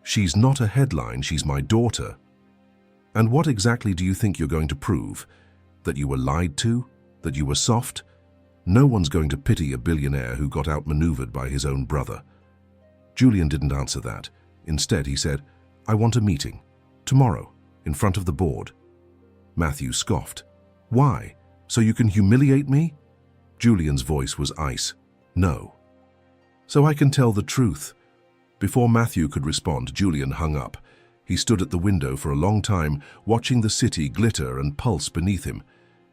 She's not a headline, she's my daughter. And what exactly do you think you're going to prove? That you were lied to? That you were soft? No one's going to pity a billionaire who got outmaneuvered by his own brother. Julian didn't answer that. Instead, he said, I want a meeting. Tomorrow, in front of the board. Matthew scoffed. Why? So you can humiliate me? Julian's voice was ice. No. So I can tell the truth. Before Matthew could respond, Julian hung up. He stood at the window for a long time, watching the city glitter and pulse beneath him.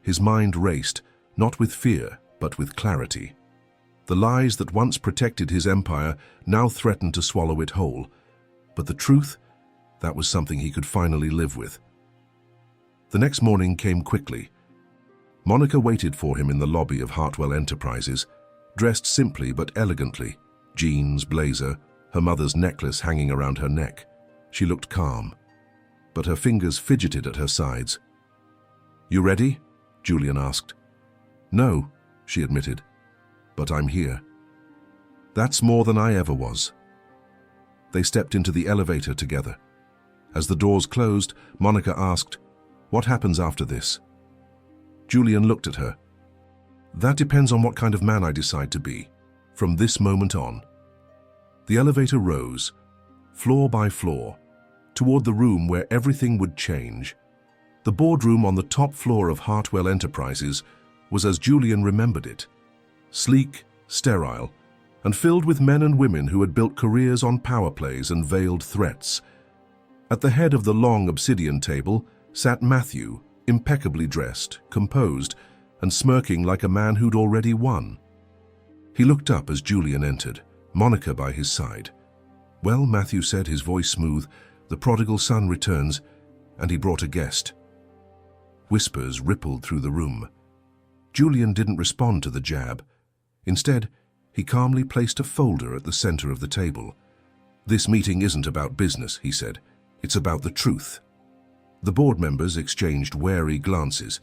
His mind raced, not with fear, but with clarity. The lies that once protected his empire now threatened to swallow it whole. But the truth, that was something he could finally live with. The next morning came quickly. Monica waited for him in the lobby of Hartwell Enterprises, dressed simply but elegantly, jeans, blazer, her mother's necklace hanging around her neck. She looked calm, but her fingers fidgeted at her sides. You ready? Julian asked. No, she admitted, but I'm here. That's more than I ever was. They stepped into the elevator together. As the doors closed, Monica asked, What happens after this? Julian looked at her. That depends on what kind of man I decide to be, from this moment on. The elevator rose, floor by floor, toward the room where everything would change. The boardroom on the top floor of Hartwell Enterprises was as Julian remembered it, sleek, sterile, and filled with men and women who had built careers on power plays and veiled threats. At the head of the long obsidian table sat Matthew, impeccably dressed, composed, and smirking like a man who'd already won. He looked up as Julian entered, Monica by his side. Well, Matthew said, his voice smooth, the prodigal son returns, and he brought a guest. Whispers rippled through the room. Julian didn't respond to the jab. Instead, he calmly placed a folder at the center of the table. This meeting isn't about business, he said. It's about the truth. The board members exchanged wary glances.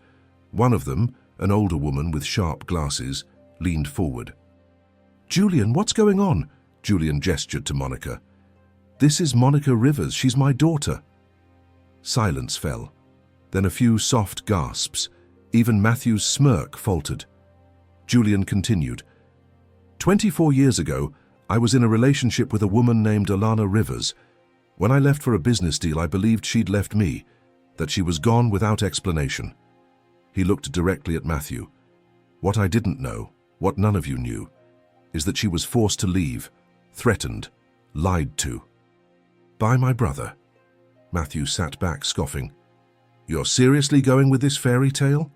One of them, an older woman with sharp glasses, leaned forward. Julian, what's going on? Julian gestured to Monica. This is Monica Rivers. She's my daughter. Silence fell. Then a few soft gasps. Even Matthew's smirk faltered. Julian continued. 24 years ago, I was in a relationship with a woman named Alana Rivers. When I left for a business deal, I believed she'd left me, that she was gone without explanation. He looked directly at Matthew. What I didn't know, what none of you knew, is that she was forced to leave, threatened, lied to. By my brother. Matthew sat back, scoffing. You're seriously going with this fairy tale?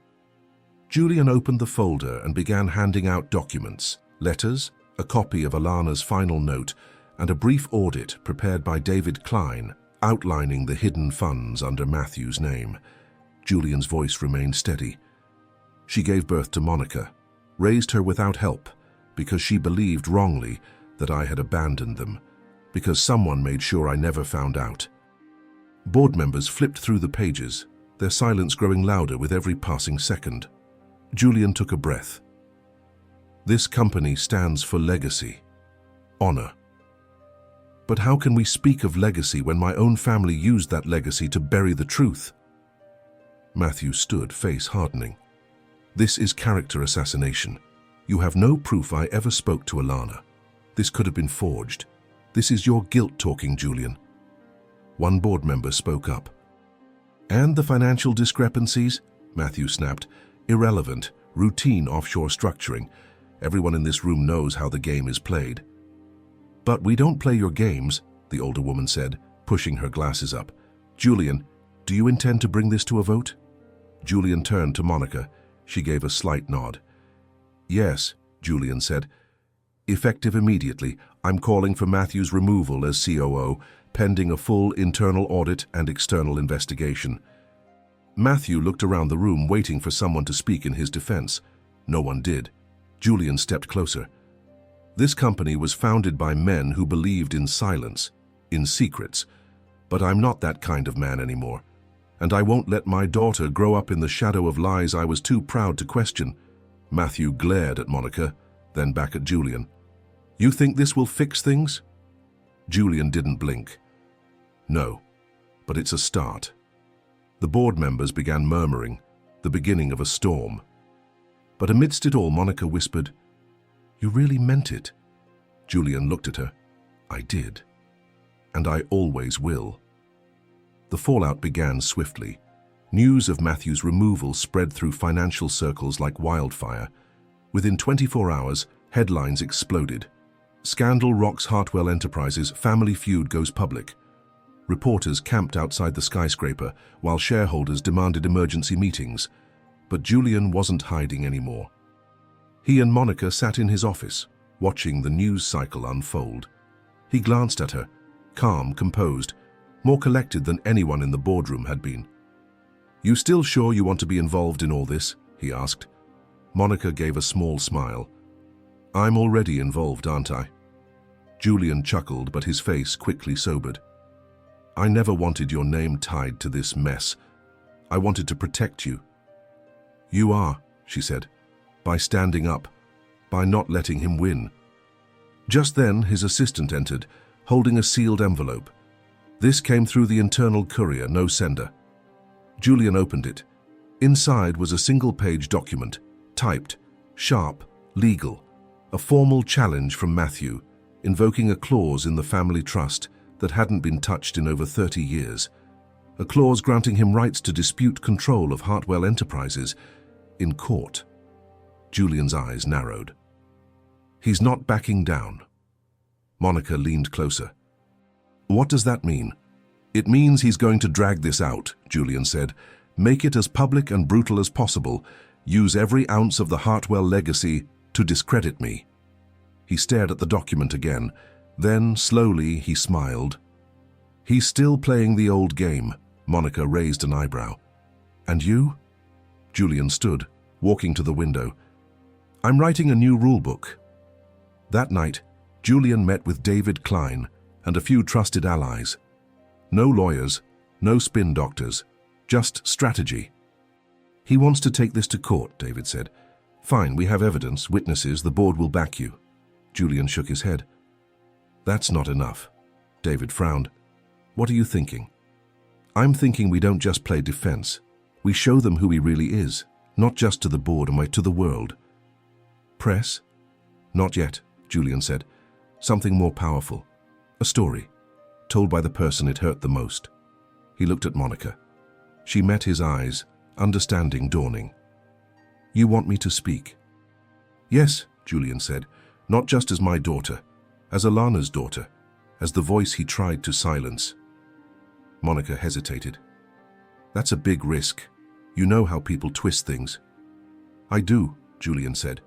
Julian opened the folder and began handing out documents, letters, a copy of Alana's final note, and a brief audit prepared by David Klein, outlining the hidden funds under Matthew's name. Julian's voice remained steady. She gave birth to Monica, raised her without help, because she believed wrongly that I had abandoned them, because someone made sure I never found out. Board members flipped through the pages, their silence growing louder with every passing second. Julian took a breath. This company stands for legacy, honor. But how can we speak of legacy when my own family used that legacy to bury the truth? Matthew stood, face hardening. This is character assassination. You have no proof I ever spoke to Alana. This could have been forged. This is your guilt talking, Julian. One board member spoke up. And the financial discrepancies? Matthew snapped. Irrelevant, routine offshore structuring. Everyone in this room knows how the game is played. But we don't play your games, the older woman said, pushing her glasses up. Julian, Do you intend to bring this to a vote? Julian turned to Monica. She gave a slight nod. Yes, Julian said. Effective immediately, I'm calling for Matthew's removal as COO, pending a full internal audit and external investigation. Matthew looked around the room, waiting for someone to speak in his defense. No one did. Julian stepped closer. This company was founded by men who believed in silence, in secrets. But I'm not that kind of man anymore. And I won't let my daughter grow up in the shadow of lies I was too proud to question. Matthew glared at Monica, then back at Julian. You think this will fix things? Julian didn't blink. No, but it's a start. The board members began murmuring, the beginning of a storm. But amidst it all, Monica whispered, You really meant it? Julian looked at her. I did. And I always will. The fallout began swiftly. News of Matthew's removal spread through financial circles like wildfire. Within 24 hours, headlines exploded. Scandal rocks Hartwell Enterprises, family feud goes public. Reporters camped outside the skyscraper while shareholders demanded emergency meetings. But Julian wasn't hiding anymore. He and Monica sat in his office, watching the news cycle unfold. He glanced at her, calm, composed, more collected than anyone in the boardroom had been. You still sure you want to be involved in all this? He asked. Monica gave a small smile. I'm already involved, aren't I? Julian chuckled, but his face quickly sobered. I never wanted your name tied to this mess. I wanted to protect you. You are, she said, by standing up, by not letting him win. Just then, his assistant entered, holding a sealed envelope. This came through the internal courier, no sender. Julian opened it. Inside was a single-page document, typed, sharp, legal, a formal challenge from Matthew, invoking a clause in the family trust that hadn't been touched in over 30 years, a clause granting him rights to dispute control of Hartwell Enterprises in court. Julian's eyes narrowed. He's not backing down. Monica leaned closer. What does that mean? It means he's going to drag this out, Julian said. Make it as public and brutal as possible. Use every ounce of the Hartwell legacy to discredit me. He stared at the document again. Then, slowly, he smiled. He's still playing the old game. Monica raised an eyebrow. And you? Julian stood, walking to the window. I'm writing a new rulebook. That night, Julian met with David Klein and a few trusted allies. No lawyers, no spin doctors, just strategy. He wants to take this to court, David said. Fine, we have evidence, witnesses, the board will back you. Julian shook his head. That's not enough. David frowned. What are you thinking? I'm thinking we don't just play defense. We show them who he really is, not just to the board and to the world. Press? Not yet, Julian said. Something more powerful. A story, told by the person it hurt the most. He looked at Monica. She met his eyes, understanding dawning. You want me to speak? Yes, Julian said, not just as my daughter, as Alana's daughter, as the voice he tried to silence. Monica hesitated. That's a big risk. You know how people twist things. I do, Julian said,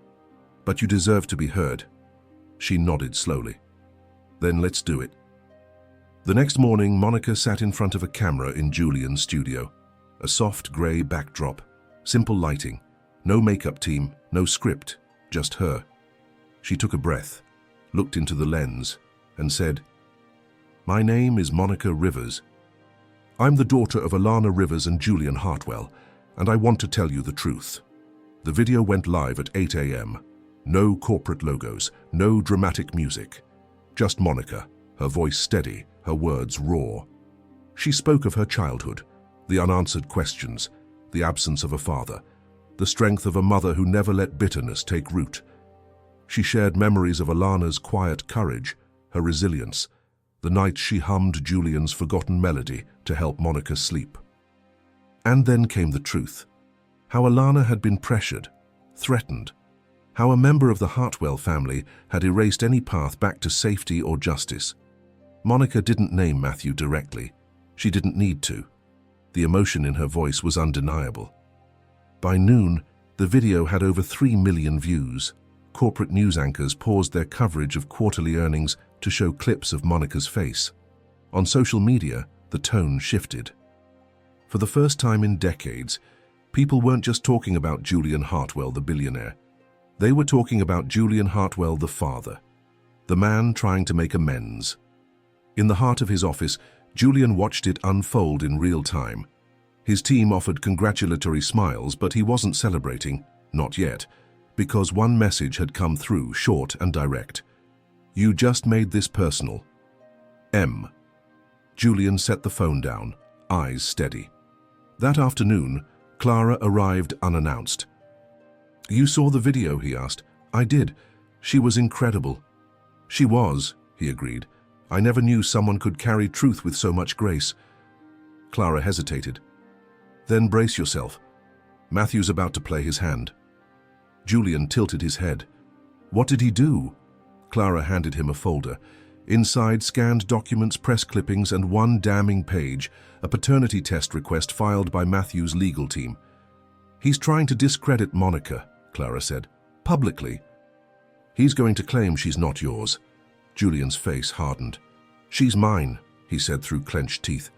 but you deserve to be heard. She nodded slowly. Then let's do it. The next morning, Monica sat in front of a camera in Julian's studio. A soft grey backdrop, simple lighting, no makeup team, no script, just her. She took a breath, looked into the lens, and said, My name is Monica Rivers. I'm the daughter of Alana Rivers and Julian Hartwell, and I want to tell you the truth. The video went live at 8 a.m. No corporate logos, no dramatic music. Just Monica, her voice steady, her words raw. She spoke of her childhood, the unanswered questions, the absence of a father, the strength of a mother who never let bitterness take root. She shared memories of Alana's quiet courage, her resilience, the night she hummed Julian's forgotten melody to help Monica sleep. And then came the truth. How Alana had been pressured, threatened. How a member of the Hartwell family had erased any path back to safety or justice. Monica didn't name Matthew directly. She didn't need to. The emotion in her voice was undeniable. By noon, the video had over 3 million views. Corporate news anchors paused their coverage of quarterly earnings to show clips of Monica's face. On social media, the tone shifted. For the first time in decades, people weren't just talking about Julian Hartwell, the billionaire. They were talking about Julian Hartwell, the father, the man trying to make amends. In the heart of his office, Julian watched it unfold in real time. His team offered congratulatory smiles, but he wasn't celebrating, not yet, because one message had come through, short and direct. "You just made this personal. M." Julian set the phone down, eyes steady. That afternoon, Clara arrived unannounced. "You saw the video?" he asked. "I did. She was incredible." "She was," he agreed. "I never knew someone could carry truth with so much grace." Clara hesitated. "Then brace yourself. Matthew's about to play his hand." Julian tilted his head. "What did he do?" Clara handed him a folder. Inside, scanned documents, press clippings, and one damning page, a paternity test request filed by Matthew's legal team. "He's trying to discredit Monica," Clara said, "publicly. He's going to claim she's not yours." Julian's face hardened. "She's mine," he said through clenched teeth.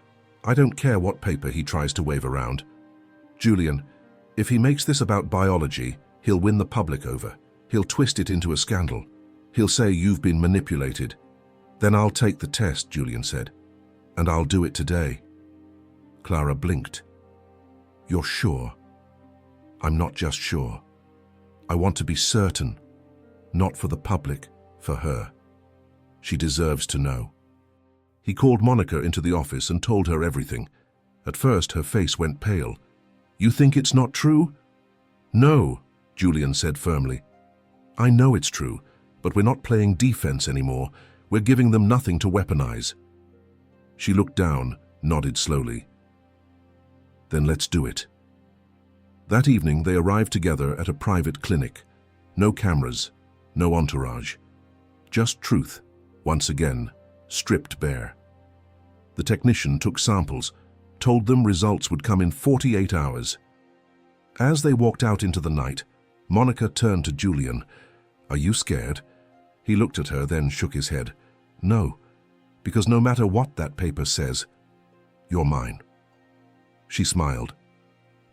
"I don't care what paper he tries to wave around." "Julian, if he makes this about biology, he'll win the public over. He'll twist it into a scandal. He'll say you've been manipulated." "Then I'll take the test," Julian said. "And I'll do it today." Clara blinked. "You're sure?" "I'm not just sure. I want to be certain. Not for the public, for her. She deserves to know." He called Monica into the office and told her everything. At first, her face went pale. "You think it's not true?" "No," Julian said firmly. "I know it's true, but we're not playing defense anymore. We're giving them nothing to weaponize." She looked down, nodded slowly. "Then let's do it." That evening, they arrived together at a private clinic. No cameras, no entourage. Just truth, once again, stripped bare. The technician took samples, told them results would come in 48 hours. As they walked out into the night, Monica turned to Julian. "Are you scared?" He looked at her, then shook his head. "No, because no matter what that paper says, you're mine." She smiled.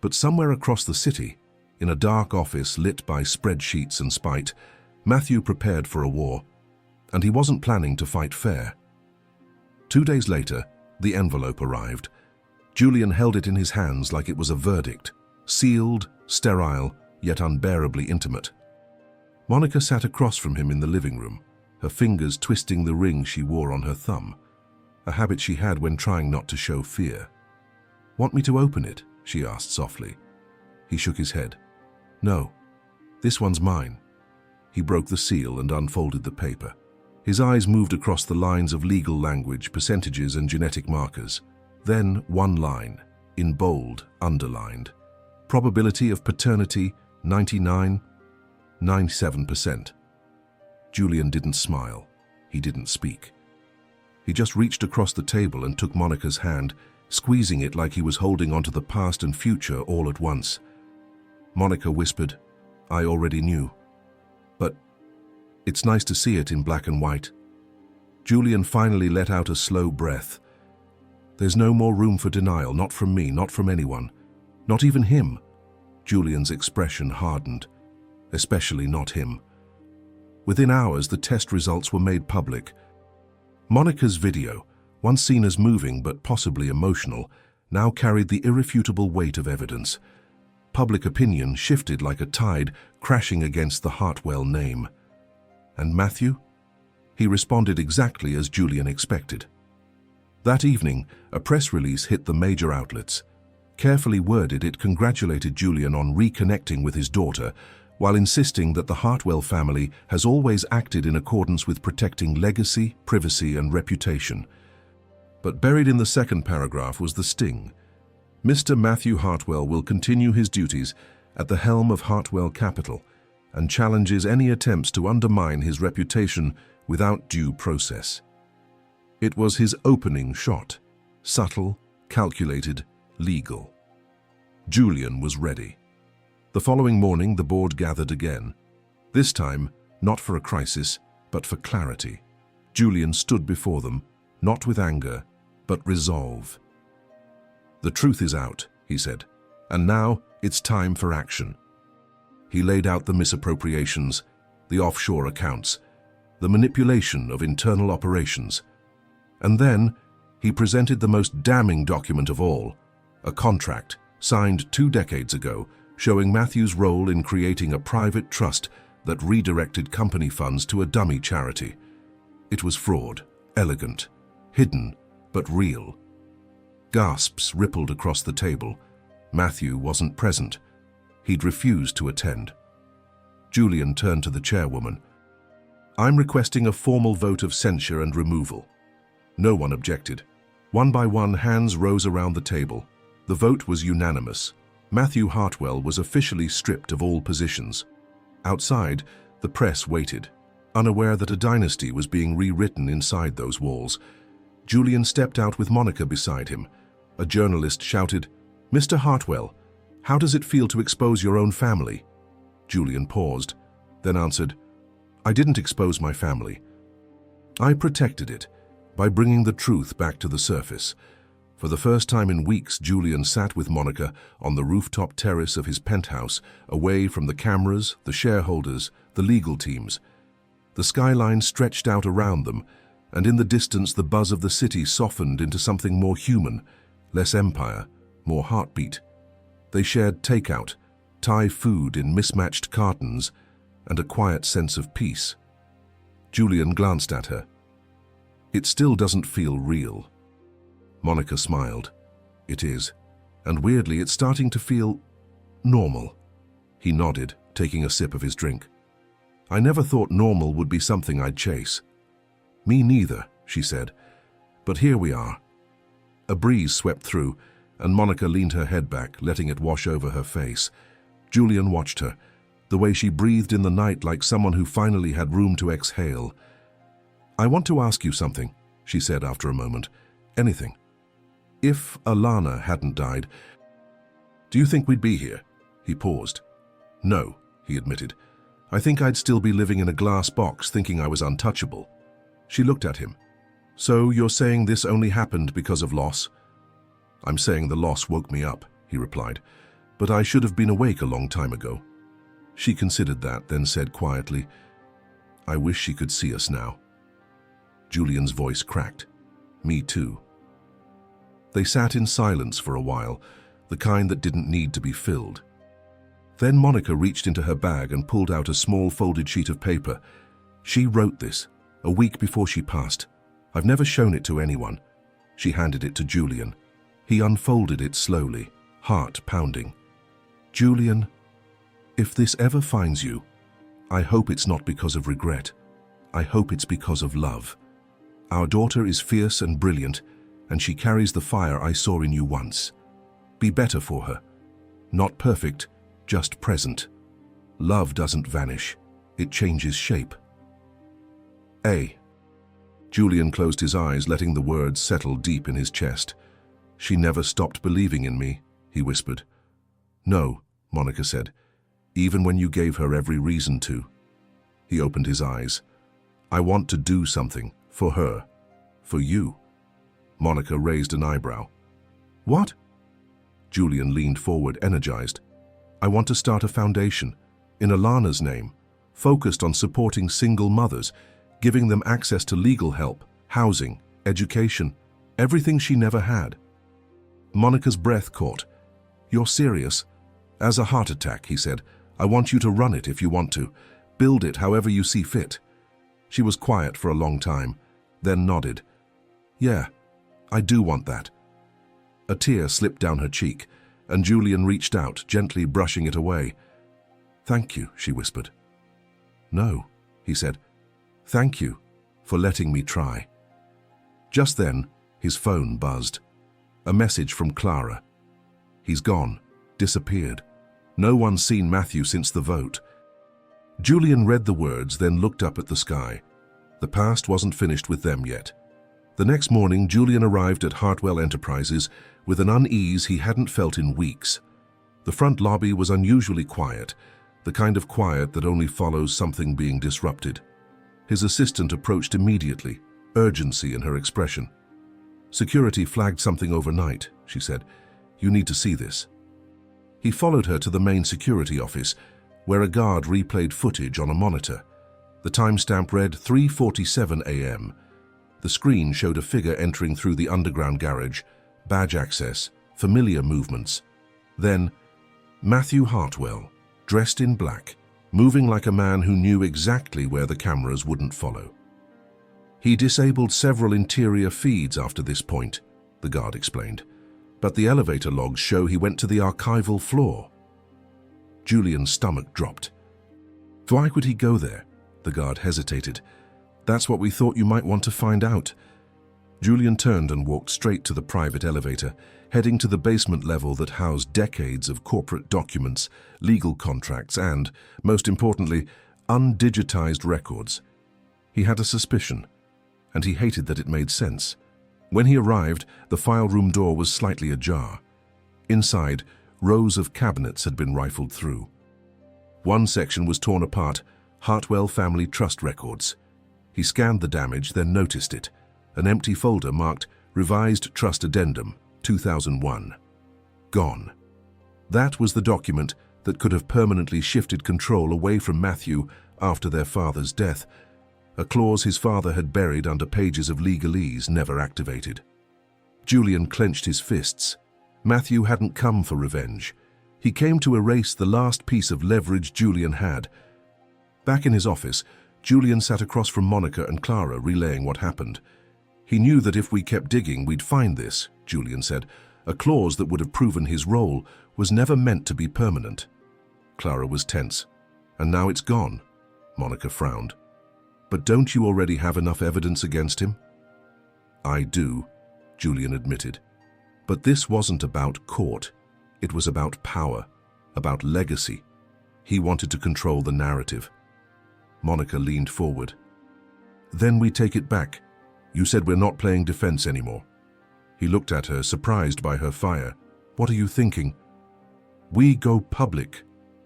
But somewhere across the city, in a dark office lit by spreadsheets and spite, Matthew prepared for a war, and he wasn't planning to fight fair. 2 days later, the envelope arrived. Julian held it in his hands like it was a verdict, sealed, sterile, yet unbearably intimate. Monica sat across from him in the living room, her fingers twisting the ring she wore on her thumb, a habit she had when trying not to show fear. "Want me to open it?" she asked softly. He shook his head. "No, this one's mine." He broke the seal and unfolded the paper. His eyes moved across the lines of legal language, percentages, and genetic markers. Then one line, in bold, underlined. Probability of paternity, 97%. Julian didn't smile. He didn't speak. He just reached across the table and took Monica's hand, squeezing it like he was holding onto the past and future all at once. Monica whispered, "I already knew. But it's nice to see it in black and white." Julian finally let out a slow breath. "There's no more room for denial, not from me, not from anyone. Not even him." Julian's expression hardened. Especially not him. Within hours, the test results were made public. Monica's video, once seen as moving but possibly emotional, now carried the irrefutable weight of evidence. Public opinion shifted like a tide, crashing against the Hartwell name. And Matthew? He responded exactly as Julian expected. That evening, a press release hit the major outlets. Carefully worded, it congratulated Julian on reconnecting with his daughter, while insisting that the Hartwell family has always acted in accordance with protecting legacy, privacy, and reputation. But buried in the second paragraph was the sting. Mr. Matthew Hartwell will continue his duties at the helm of Hartwell Capital and challenges any attempts to undermine his reputation without due process. It was his opening shot, subtle, calculated, legal. Julian was ready. The following morning, the board gathered again. This time, not for a crisis, but for clarity. Julian stood before them, not with anger, but resolve. "The truth is out," he said, "and now it's time for action." He laid out the misappropriations, the offshore accounts, the manipulation of internal operations. And then he presented the most damning document of all, a contract signed 2 decades ago showing Matthew's role in creating a private trust that redirected company funds to a dummy charity. It was fraud, elegant, hidden, but real. Gasps rippled across the table. Matthew wasn't present. He'd refused to attend. Julian turned to the chairwoman. "I'm requesting a formal vote of censure and removal." No one objected. One by one, hands rose around the table. The vote was unanimous. Matthew Hartwell was officially stripped of all positions. Outside, the press waited, unaware that a dynasty was being rewritten inside those walls. Julian stepped out with Monica beside him. A journalist shouted, "Mr. Hartwell, how does it feel to expose your own family?" Julian paused, then answered, "I didn't expose my family. I protected it by bringing the truth back to the surface." For the first time in weeks, Julian sat with Monica on the rooftop terrace of his penthouse, away from the cameras, the shareholders, the legal teams. The skyline stretched out around them, and in the distance the buzz of the city softened into something more human, less empire, more heartbeat. They shared takeout, Thai food in mismatched cartons, and a quiet sense of peace. Julian glanced at her. "It still doesn't feel real." Monica smiled. "It is, and weirdly it's starting to feel normal." He nodded, taking a sip of his drink. "I never thought normal would be something I'd chase." "Me neither," she said, "but here we are." A breeze swept through, and Monica leaned her head back, letting it wash over her face. Julian watched her, the way she breathed in the night like someone who finally had room to exhale. "I want to ask you something," she said after a moment. "Anything. If Alana hadn't died, do you think we'd be here?" He paused. "No," he admitted. "I think I'd still be living in a glass box thinking I was untouchable." She looked at him. "So you're saying this only happened because of loss?" "I'm saying the loss woke me up," he replied. "But I should have been awake a long time ago." She considered that, then said quietly, "I wish she could see us now." Julian's voice cracked. "Me too." They sat in silence for a while, the kind that didn't need to be filled. Then Monica reached into her bag and pulled out a small folded sheet of paper. "She wrote this, a week before she passed. I've never shown it to anyone." She handed it to Julian. He unfolded it slowly, heart pounding. "Julian, if this ever finds you, I hope it's not because of regret. I hope it's because of love. Our daughter is fierce and brilliant, and she carries the fire I saw in you once. Be better for her. Not perfect, just present. Love doesn't vanish. It changes shape." A. Julian closed his eyes, letting the words settle deep in his chest. "She never stopped believing in me," he whispered. "No," Monica said, "even when you gave her every reason to." He opened his eyes. "I want to do something for her, for you." Monica raised an eyebrow. "What?" Julian leaned forward, energized. "I want to start a foundation, in Alana's name, focused on supporting single mothers, giving them access to legal help, housing, education, everything she never had." Monica's breath caught. "You're serious?" "As a heart attack," he said. "I want you to run it if you want to. Build it however you see fit." She was quiet for a long time, then nodded. "Yeah, I do want that." A tear slipped down her cheek, and Julian reached out, gently brushing it away. "Thank you," she whispered. "No," he said. "Thank you for letting me try." Just then, his phone buzzed. A message from Clara. "He's gone, disappeared. No one's seen Matthew since the vote." Julian read the words, then looked up at the sky. The past wasn't finished with them yet. The next morning, Julian arrived at Hartwell Enterprises with an unease he hadn't felt in weeks. The front lobby was unusually quiet, the kind of quiet that only follows something being disrupted. His assistant approached immediately, urgency in her expression. "Security flagged something overnight," she said. "You need to see this." He followed her to the main security office, where a guard replayed footage on a monitor. The timestamp read 3:47 a.m. The screen showed a figure entering through the underground garage, badge access, familiar movements. Then, Matthew Hartwell, dressed in black, moving like a man who knew exactly where the cameras wouldn't follow. "He disabled several interior feeds after this point," the guard explained, "but the elevator logs show he went to the archival floor." Julian's stomach dropped. "Why would he go there?" The guard hesitated. "That's what we thought you might want to find out." Julian turned and walked straight to the private elevator, heading to the basement level that housed decades of corporate documents, legal contracts, and, most importantly, undigitized records. He had a suspicion, and he hated that it made sense. When he arrived, the file room door was slightly ajar. Inside, rows of cabinets had been rifled through. One section was torn apart, Hartwell family trust records. He scanned the damage, then noticed it. An empty folder marked Revised Trust Addendum, 2001. Gone. That was the document that could have permanently shifted control away from Matthew after their father's death, a clause his father had buried under pages of legalese never activated. Julian clenched his fists. Matthew hadn't come for revenge. He came to erase the last piece of leverage Julian had. Back in his office, Julian sat across from Monica and Clara, relaying what happened. "He knew that if we kept digging, we'd find this," Julian said. "A clause that would have proven his role was never meant to be permanent." Clara was tense. "And now it's gone," Monica frowned. "But don't you already have enough evidence against him?" "I do," Julian admitted. "But this wasn't about court. It was about power, about legacy. He wanted to control the narrative." Monica leaned forward. "Then we take it back. You said we're not playing defense anymore." He looked at her, surprised by her fire. "What are you thinking?" "We go public.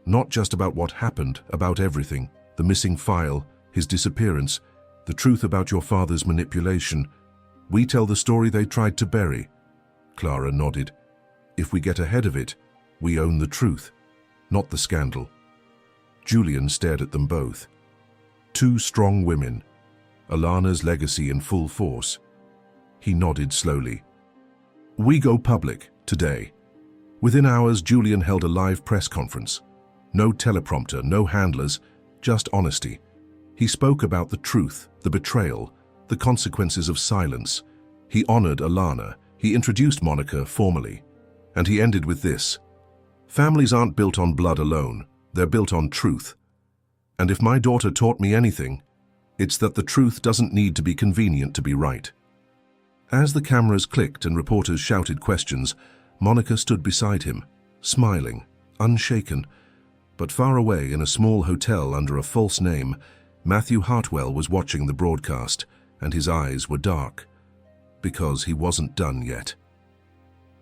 Not just about what happened, about everything. The missing file, his disappearance, the truth about your father's manipulation. We tell the story they tried to bury." Clara nodded. "If we get ahead of it, we own the truth, not the scandal." Julian stared at them both. Two strong women, Alana's legacy in full force. He nodded slowly. "We go public, today." Within hours, Julian held a live press conference. No teleprompter, no handlers, just honesty. He spoke about the truth, the betrayal, the consequences of silence. He honored Alana. He introduced Monica formally. And he ended with this: "Families aren't built on blood alone. They're built on truth. And if my daughter taught me anything, it's that the truth doesn't need to be convenient to be right." As the cameras clicked and reporters shouted questions, Monica stood beside him, smiling, unshaken. But far away in a small hotel under a false name, Matthew Hartwell was watching the broadcast, and his eyes were dark. Because he wasn't done yet.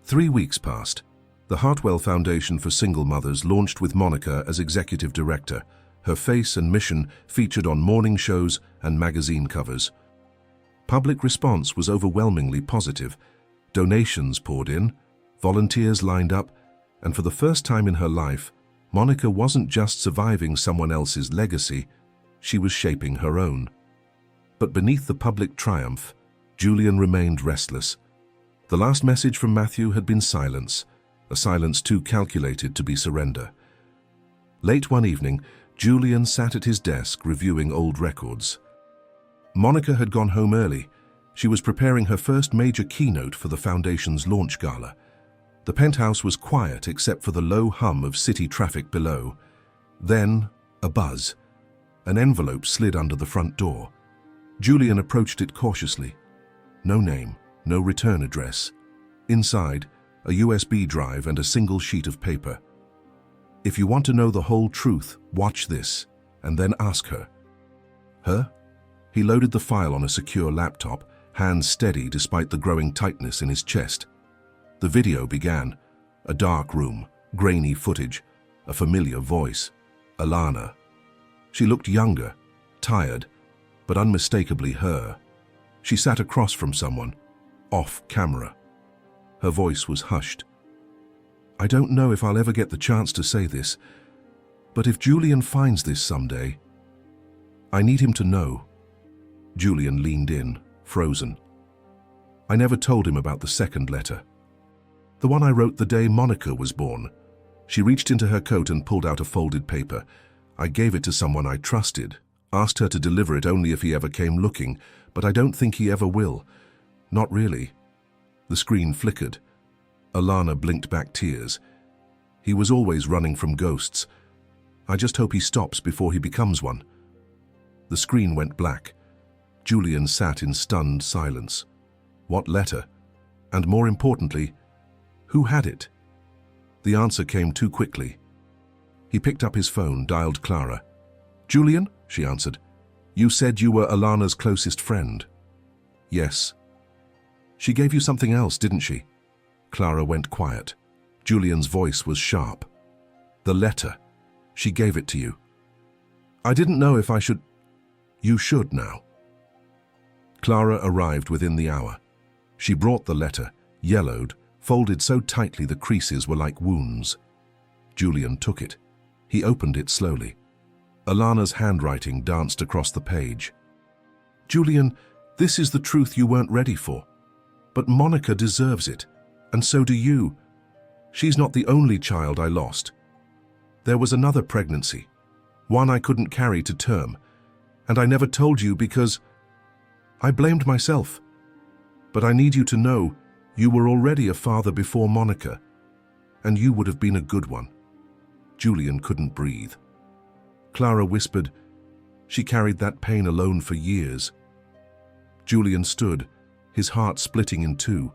3 weeks passed. The Hartwell Foundation for Single Mothers launched with Monica as executive director. Her face and mission featured on morning shows and magazine covers. Public response was overwhelmingly positive. Donations poured in, volunteers lined up, and for the first time in her life, Monica wasn't just surviving someone else's legacy, she was shaping her own. But beneath the public triumph, Julian remained restless. The last message from Matthew had been silence, a silence too calculated to be surrender. Late one evening, Julian sat at his desk reviewing old records. Monica had gone home early. She was preparing her first major keynote for the Foundation's launch gala. The penthouse was quiet except for the low hum of city traffic below. Then, a buzz. An envelope slid under the front door. Julian approached it cautiously. No name, no return address. Inside, a USB drive and a single sheet of paper. "If you want to know the whole truth, watch this, and then ask her." Her? He loaded the file on a secure laptop, hands steady despite the growing tightness in his chest. The video began. A dark room, grainy footage, a familiar voice. Alana. She looked younger, tired, but unmistakably her. She sat across from someone, off camera. Her voice was hushed. "I don't know if I'll ever get the chance to say this, but if Julian finds this someday, I need him to know." Julian leaned in, frozen. "I never told him about the second letter. The one I wrote the day Monica was born." She reached into her coat and pulled out a folded paper. "I gave it to someone I trusted, asked her to deliver it only if he ever came looking, but I don't think he ever will. Not really." The screen flickered. Alana blinked back tears. "He was always running from ghosts. I just hope he stops before he becomes one." The screen went black. Julian sat in stunned silence. What letter? And more importantly, who had it? The answer came too quickly. He picked up his phone, dialed Clara. "Julian," she answered. "You said you were Alana's closest friend." "Yes." "She gave you something else, didn't she?" Clara went quiet. Julian's voice was sharp. "The letter. She gave it to you." "I didn't know if I should." "You should now." Clara arrived within the hour. She brought the letter, yellowed, folded so tightly the creases were like wounds. Julian took it. He opened it slowly. Alana's handwriting danced across the page. "Julian, this is the truth you weren't ready for. But Monica deserves it, and so do you. She's not the only child I lost. There was another pregnancy, one I couldn't carry to term, and I never told you because I blamed myself. But I need you to know you were already a father before Monica, and you would have been a good one." Julian couldn't breathe. Clara whispered, "She carried that pain alone for years." Julian stood, his heart splitting in two.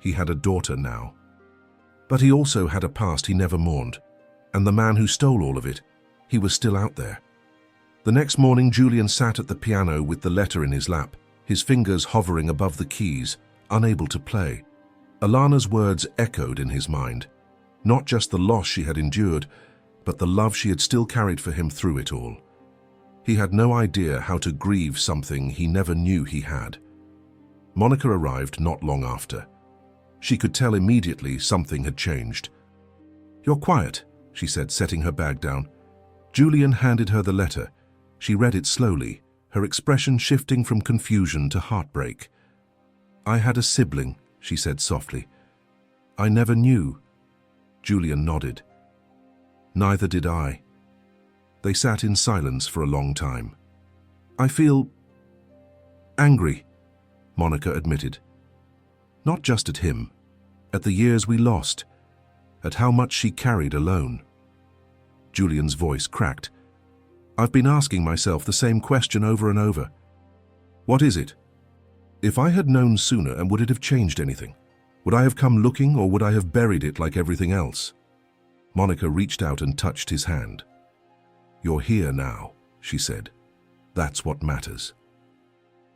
He had a daughter now. But he also had a past he never mourned, and the man who stole all of it, he was still out there. The next morning, Julian sat at the piano with the letter in his lap, his fingers hovering above the keys, unable to play. Alana's words echoed in his mind, not just the loss she had endured, but the love she had still carried for him through it all. He had no idea how to grieve something he never knew he had. Monica arrived not long after. She could tell immediately something had changed. "You're quiet," she said, setting her bag down. Julian handed her the letter. She read it slowly, her expression shifting from confusion to heartbreak. "I had a sibling," she said softly. "I never knew." Julian nodded. "Neither did I." They sat in silence for a long time. "I feel angry," Monica admitted. Not just at him, at the years we lost, at how much she carried alone. Julian's voice cracked. "I've been asking myself the same question over and over. What is it? If I had known sooner, and would it have changed anything? Would I have come looking, or would I have buried it like everything else?" Monica reached out and touched his hand. "You're here now," she said. "That's what matters."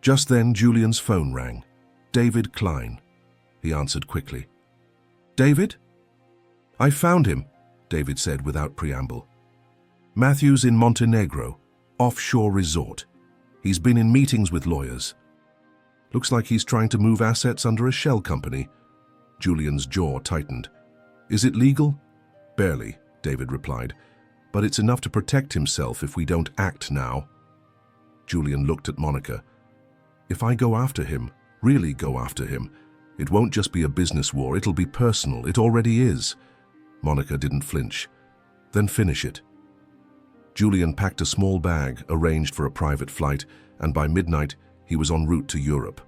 Just then, Julian's phone rang. "David Klein," he answered quickly. "David?" "I found him," David said without preamble. "Matthew's in Montenegro, offshore resort. He's been in meetings with lawyers. Looks like he's trying to move assets under a shell company." Julian's jaw tightened. "Is it legal?" "Barely," David replied. "But it's enough to protect himself if we don't act now." Julian looked at Monica. "If I go after him, really go after him, it won't just be a business war, it'll be personal. It already is." Monica didn't flinch. "Then finish it." Julian packed a small bag, arranged for a private flight, and by midnight, he was en route to Europe.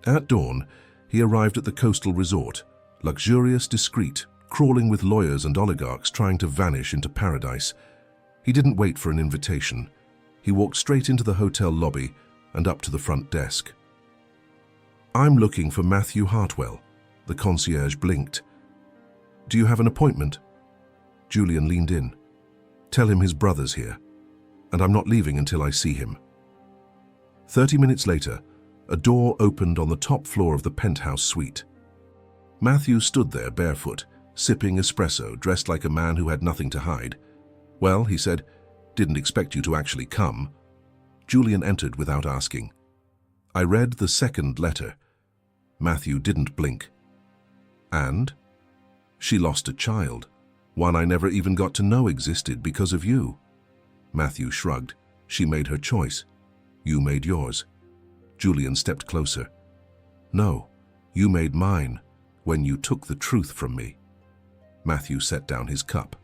At dawn, he arrived at the coastal resort, luxurious, discreet, crawling with lawyers and oligarchs trying to vanish into paradise. He didn't wait for an invitation. He walked straight into the hotel lobby and up to the front desk. "I'm looking for Matthew Hartwell." The concierge blinked. "Do you have an appointment?" Julian leaned in. "Tell him his brother's here, and I'm not leaving until I see him." 30 minutes later, A door opened on the top floor of the penthouse suite. Matthew stood there barefoot, sipping espresso, dressed like a man who had nothing to hide. "Well," he said, "didn't expect you to actually come." Julian entered without asking. "I read the second letter." Matthew didn't blink. "And?" "She lost a child, one I never even got to know existed because of you." Matthew shrugged. "She made her choice. You made yours." Julian stepped closer. "No, you made mine when you took the truth from me." Matthew set down his cup.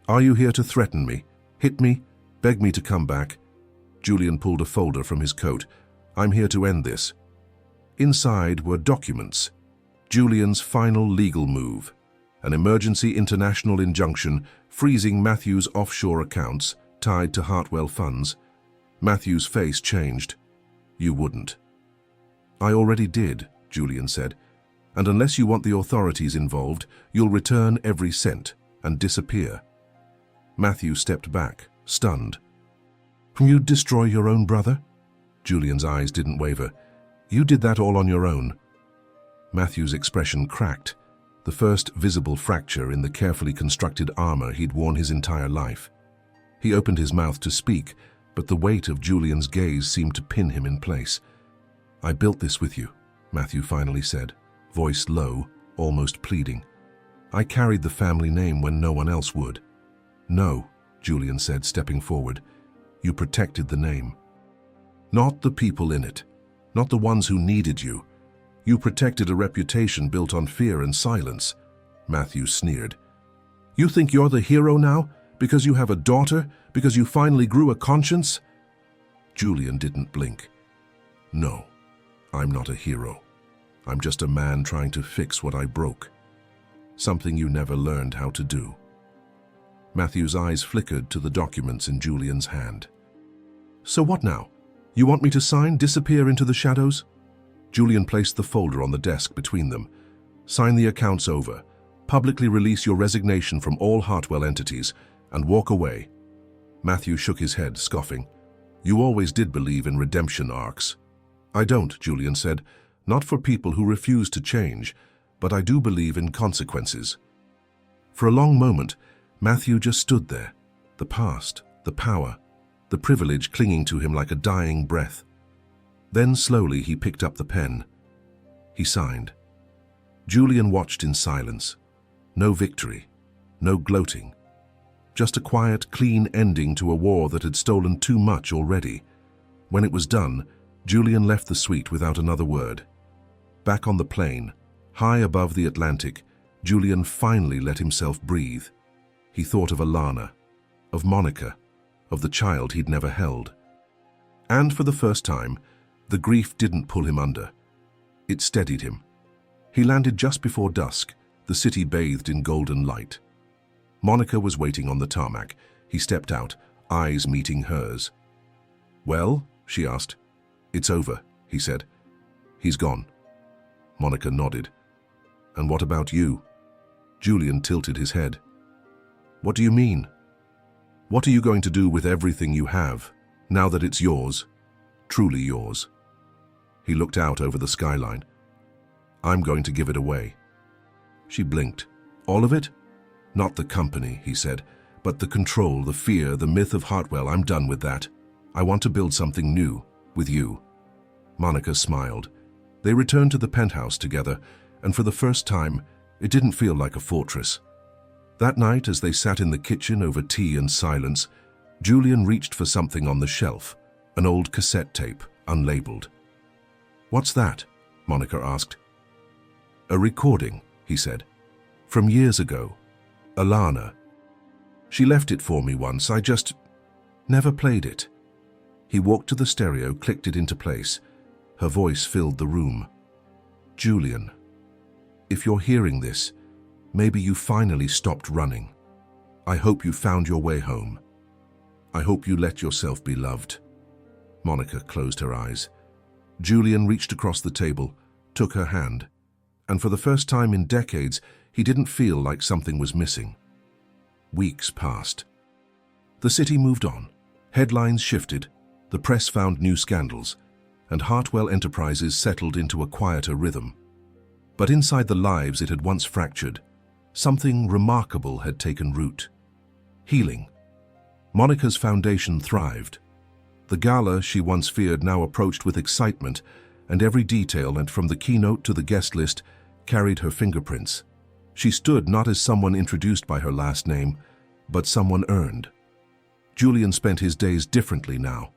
"Are you here to threaten me, hit me, beg me to come back?" Julian pulled a folder from his coat. "I'm here to end this." Inside were documents. Julian's final legal move. An emergency international injunction freezing Matthew's offshore accounts tied to Hartwell funds. Matthew's face changed. "You wouldn't." "I already did," Julian said. "And unless you want the authorities involved, you'll return every cent and disappear." Matthew stepped back, stunned. "You destroy your own brother?" Julian's eyes didn't waver. "You did that all on your own." Matthew's expression cracked, the first visible fracture in the carefully constructed armor he'd worn his entire life. He opened his mouth to speak, but the weight of Julian's gaze seemed to pin him in place. "I built this with you," Matthew finally said, voice low, almost pleading. "I carried the family name when no one else would." "No," Julian said, stepping forward. "You protected the name. Not the people in it, not the ones who needed you. You protected a reputation built on fear and silence." Matthew sneered. "You think you're the hero now? Because you have a daughter? Because you finally grew a conscience?" Julian didn't blink. "No, I'm not a hero. I'm just a man trying to fix what I broke. Something you never learned how to do." Matthew's eyes flickered to the documents in Julian's hand. "So what now? You want me to sign, disappear into the shadows?" Julian placed the folder on the desk between them. "Sign the accounts over, publicly release your resignation from all Hartwell entities, and walk away." Matthew shook his head, scoffing. "You always did believe in redemption arcs." "I don't," Julian said. "Not for people who refuse to change, but I do believe in consequences." For a long moment, Matthew just stood there, the past, the power, the privilege clinging to him like a dying breath. Then slowly he picked up the pen. He signed. Julian watched in silence. No victory, no gloating. Just a quiet, clean ending to a war that had stolen too much already. When it was done, Julian left the suite without another word. Back on the plane, high above the Atlantic, Julian finally let himself breathe. He thought of Alana, of Monica, of the child he'd never held. And for the first time, the grief didn't pull him under. It steadied him. He landed just before dusk, the city bathed in golden light. Monica was waiting on the tarmac. He stepped out, eyes meeting hers. "Well?" she asked. "It's over," he said. "He's gone." Monica nodded. "And what about you?" Julian tilted his head. "What do you mean? What are you going to do with everything you have, now that it's yours, truly yours?" He looked out over the skyline. "I'm going to give it away." She blinked. "All of it?" "Not the company," he said, "but the control, the fear, the myth of Hartwell. I'm done with that. I want to build something new, with you." Monica smiled. They returned to the penthouse together, and for the first time, it didn't feel like a fortress. That night, as they sat in the kitchen over tea and silence, Julian reached for something on the shelf, an old cassette tape, unlabeled. "What's that?" Monica asked. "A recording," he said. "From years ago. Alana. She left it for me once. I just never played it." He walked to the stereo, clicked it into place. Her voice filled the room. "Julian, if you're hearing this, maybe you finally stopped running. I hope you found your way home. I hope you let yourself be loved." Monica closed her eyes. Julian reached across the table, took her hand, and for the first time in decades, he didn't feel like something was missing. Weeks passed. The city moved on. Headlines shifted. The press found new scandals. and Hartwell Enterprises settled into a quieter rhythm. But inside the lives it had once fractured, something remarkable had taken root. Healing. Monica's foundation thrived. The gala she once feared now approached with excitement, and every detail, and from the keynote to the guest list, carried her fingerprints. She stood not as someone introduced by her last name, but someone earned. Julian spent his days differently now.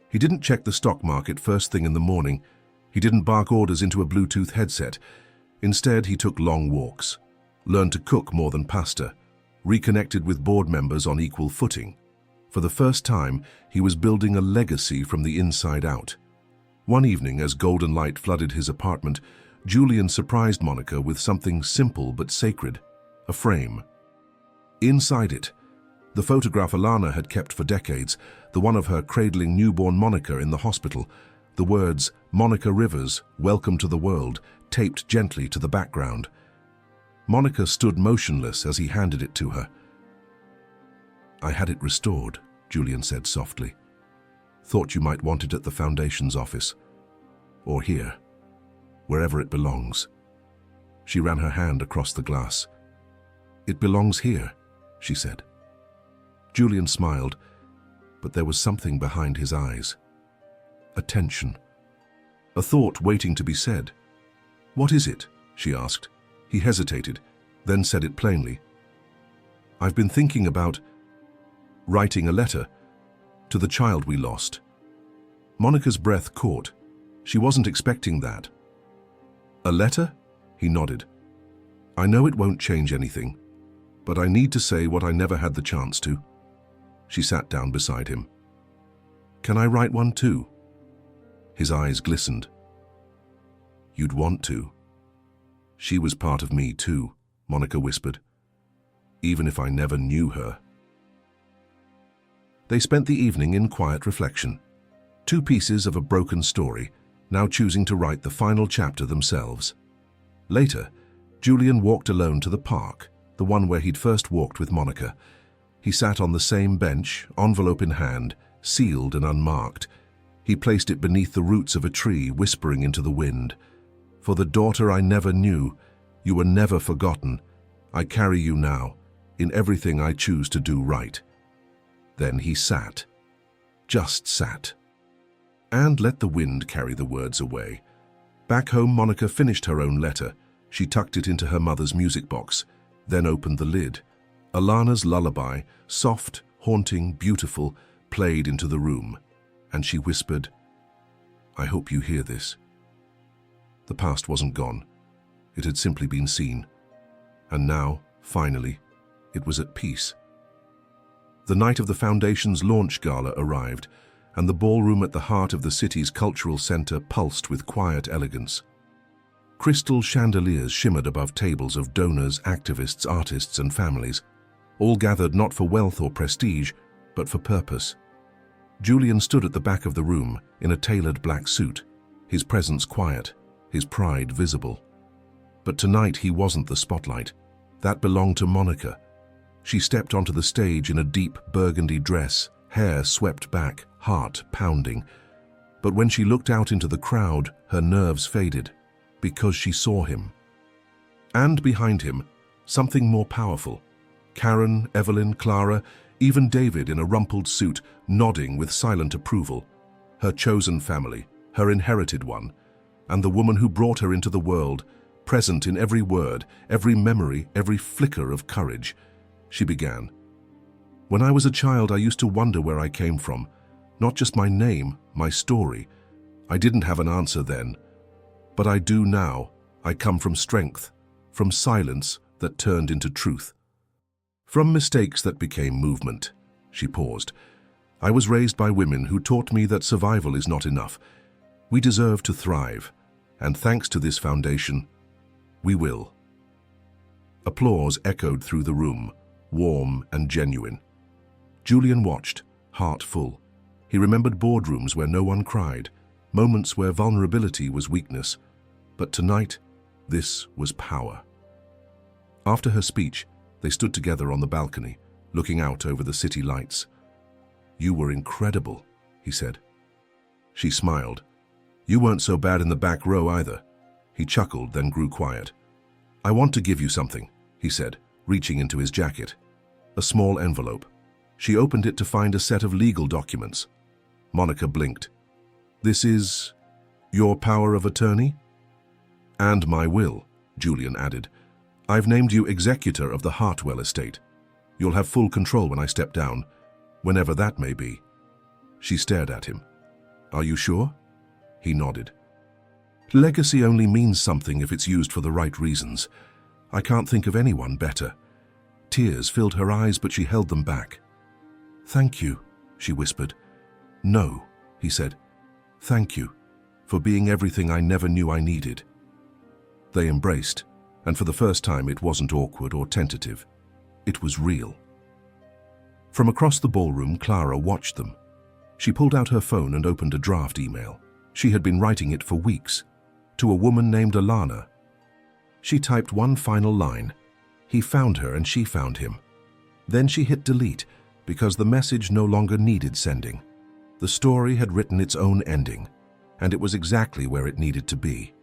He didn't check the stock market first thing in the morning. He didn't bark orders into a Bluetooth headset. Instead, he took long walks, learned to cook more than pasta, reconnected with board members on equal footing. For the first time, he was building a legacy from the inside out. One evening, as golden light flooded his apartment, Julian surprised Monica with something simple but sacred, a frame. Inside it, the photograph Alana had kept for decades, the one of her cradling newborn Monica in the hospital, the words, "Monica Rivers, welcome to the world," taped gently to the background. Monica stood motionless as he handed it to her. "I had it restored," Julian said softly. "Thought you might want it at the Foundation's office. Or here, wherever it belongs." She ran her hand across the glass. "It belongs here," she said. Julian smiled, but there was something behind his eyes. A tension. A thought waiting to be said. "What is it?" she asked. He hesitated, then said it plainly. "I've been thinking about writing a letter to the child we lost." Monica's breath caught. She wasn't expecting that. "A letter?" He nodded. "I know it won't change anything, but I need to say what I never had the chance to." She sat down beside him. "Can I write one too?" His eyes glistened. "You'd want to." "She was part of me too," Monica whispered, "even if I never knew her." They spent the evening in quiet reflection. Two pieces of a broken story, now choosing to write the final chapter themselves. Later, Julian walked alone to the park, the one where he'd first walked with Monica. He sat on the same bench, envelope in hand, sealed and unmarked. He placed it beneath the roots of a tree, whispering into the wind. "For the daughter I never knew, you were never forgotten. I carry you now, in everything I choose to do right." Then he sat, just sat, and let the wind carry the words away. Back home, Monica finished her own letter. She tucked it into her mother's music box, then opened the lid. Alana's lullaby, soft, haunting, beautiful, played into the room, and she whispered, "I hope you hear this." The past wasn't gone. It had simply been seen. And now, finally, it was at peace. The night of the Foundation's launch gala arrived, and the ballroom at the heart of the city's cultural center pulsed with quiet elegance. Crystal chandeliers shimmered above tables of donors, activists, artists, and families, all gathered not for wealth or prestige, but for purpose. Julian stood at the back of the room in a tailored black suit, his presence quiet, his pride visible. But tonight he wasn't the spotlight. That belonged to Monica. She stepped onto the stage in a deep burgundy dress, hair swept back, heart pounding. But when she looked out into the crowd, her nerves faded, because she saw him. And behind him, something more powerful. Karen, Evelyn, Clara, even David in a rumpled suit, nodding with silent approval. Her chosen family, her inherited one, and the woman who brought her into the world, present in every word, every memory, every flicker of courage. She began. "When I was a child, I used to wonder where I came from. Not just my name, my story. I didn't have an answer then. But I do now. I come from strength, from silence that turned into truth. From mistakes that became movement." She paused. "I was raised by women who taught me that survival is not enough. We deserve to thrive, and thanks to this foundation, we will." Applause echoed through the room, warm and genuine. Julian watched, heart full. He remembered boardrooms where no one cried, moments where vulnerability was weakness. But tonight, this was power. After her speech, they stood together on the balcony, looking out over the city lights. "You were incredible," he said. She smiled, You weren't so bad in the back row either. He chuckled, then grew quiet. I want to give you something, he said, reaching into his jacket. A small envelope. She opened it to find a set of legal documents. Monica blinked. This is your power of attorney? And my will, Julian added. I've named you executor of the Hartwell estate. You'll have full control when I step down, whenever that may be. She stared at him. Are you sure? He nodded. Legacy only means something if it's used for the right reasons. I can't think of anyone better. Tears filled her eyes, but she held them back. Thank you, she whispered. No, he said. Thank you for being everything I never knew I needed. They embraced, and for the first time it wasn't awkward or tentative. It was real. From across the ballroom, Clara watched them. She pulled out her phone and opened a draft email. She had been writing it for weeks, to a woman named Alana. She typed one final line. He found her and she found him. Then she hit delete because the message no longer needed sending. The story had written its own ending, and it was exactly where it needed to be.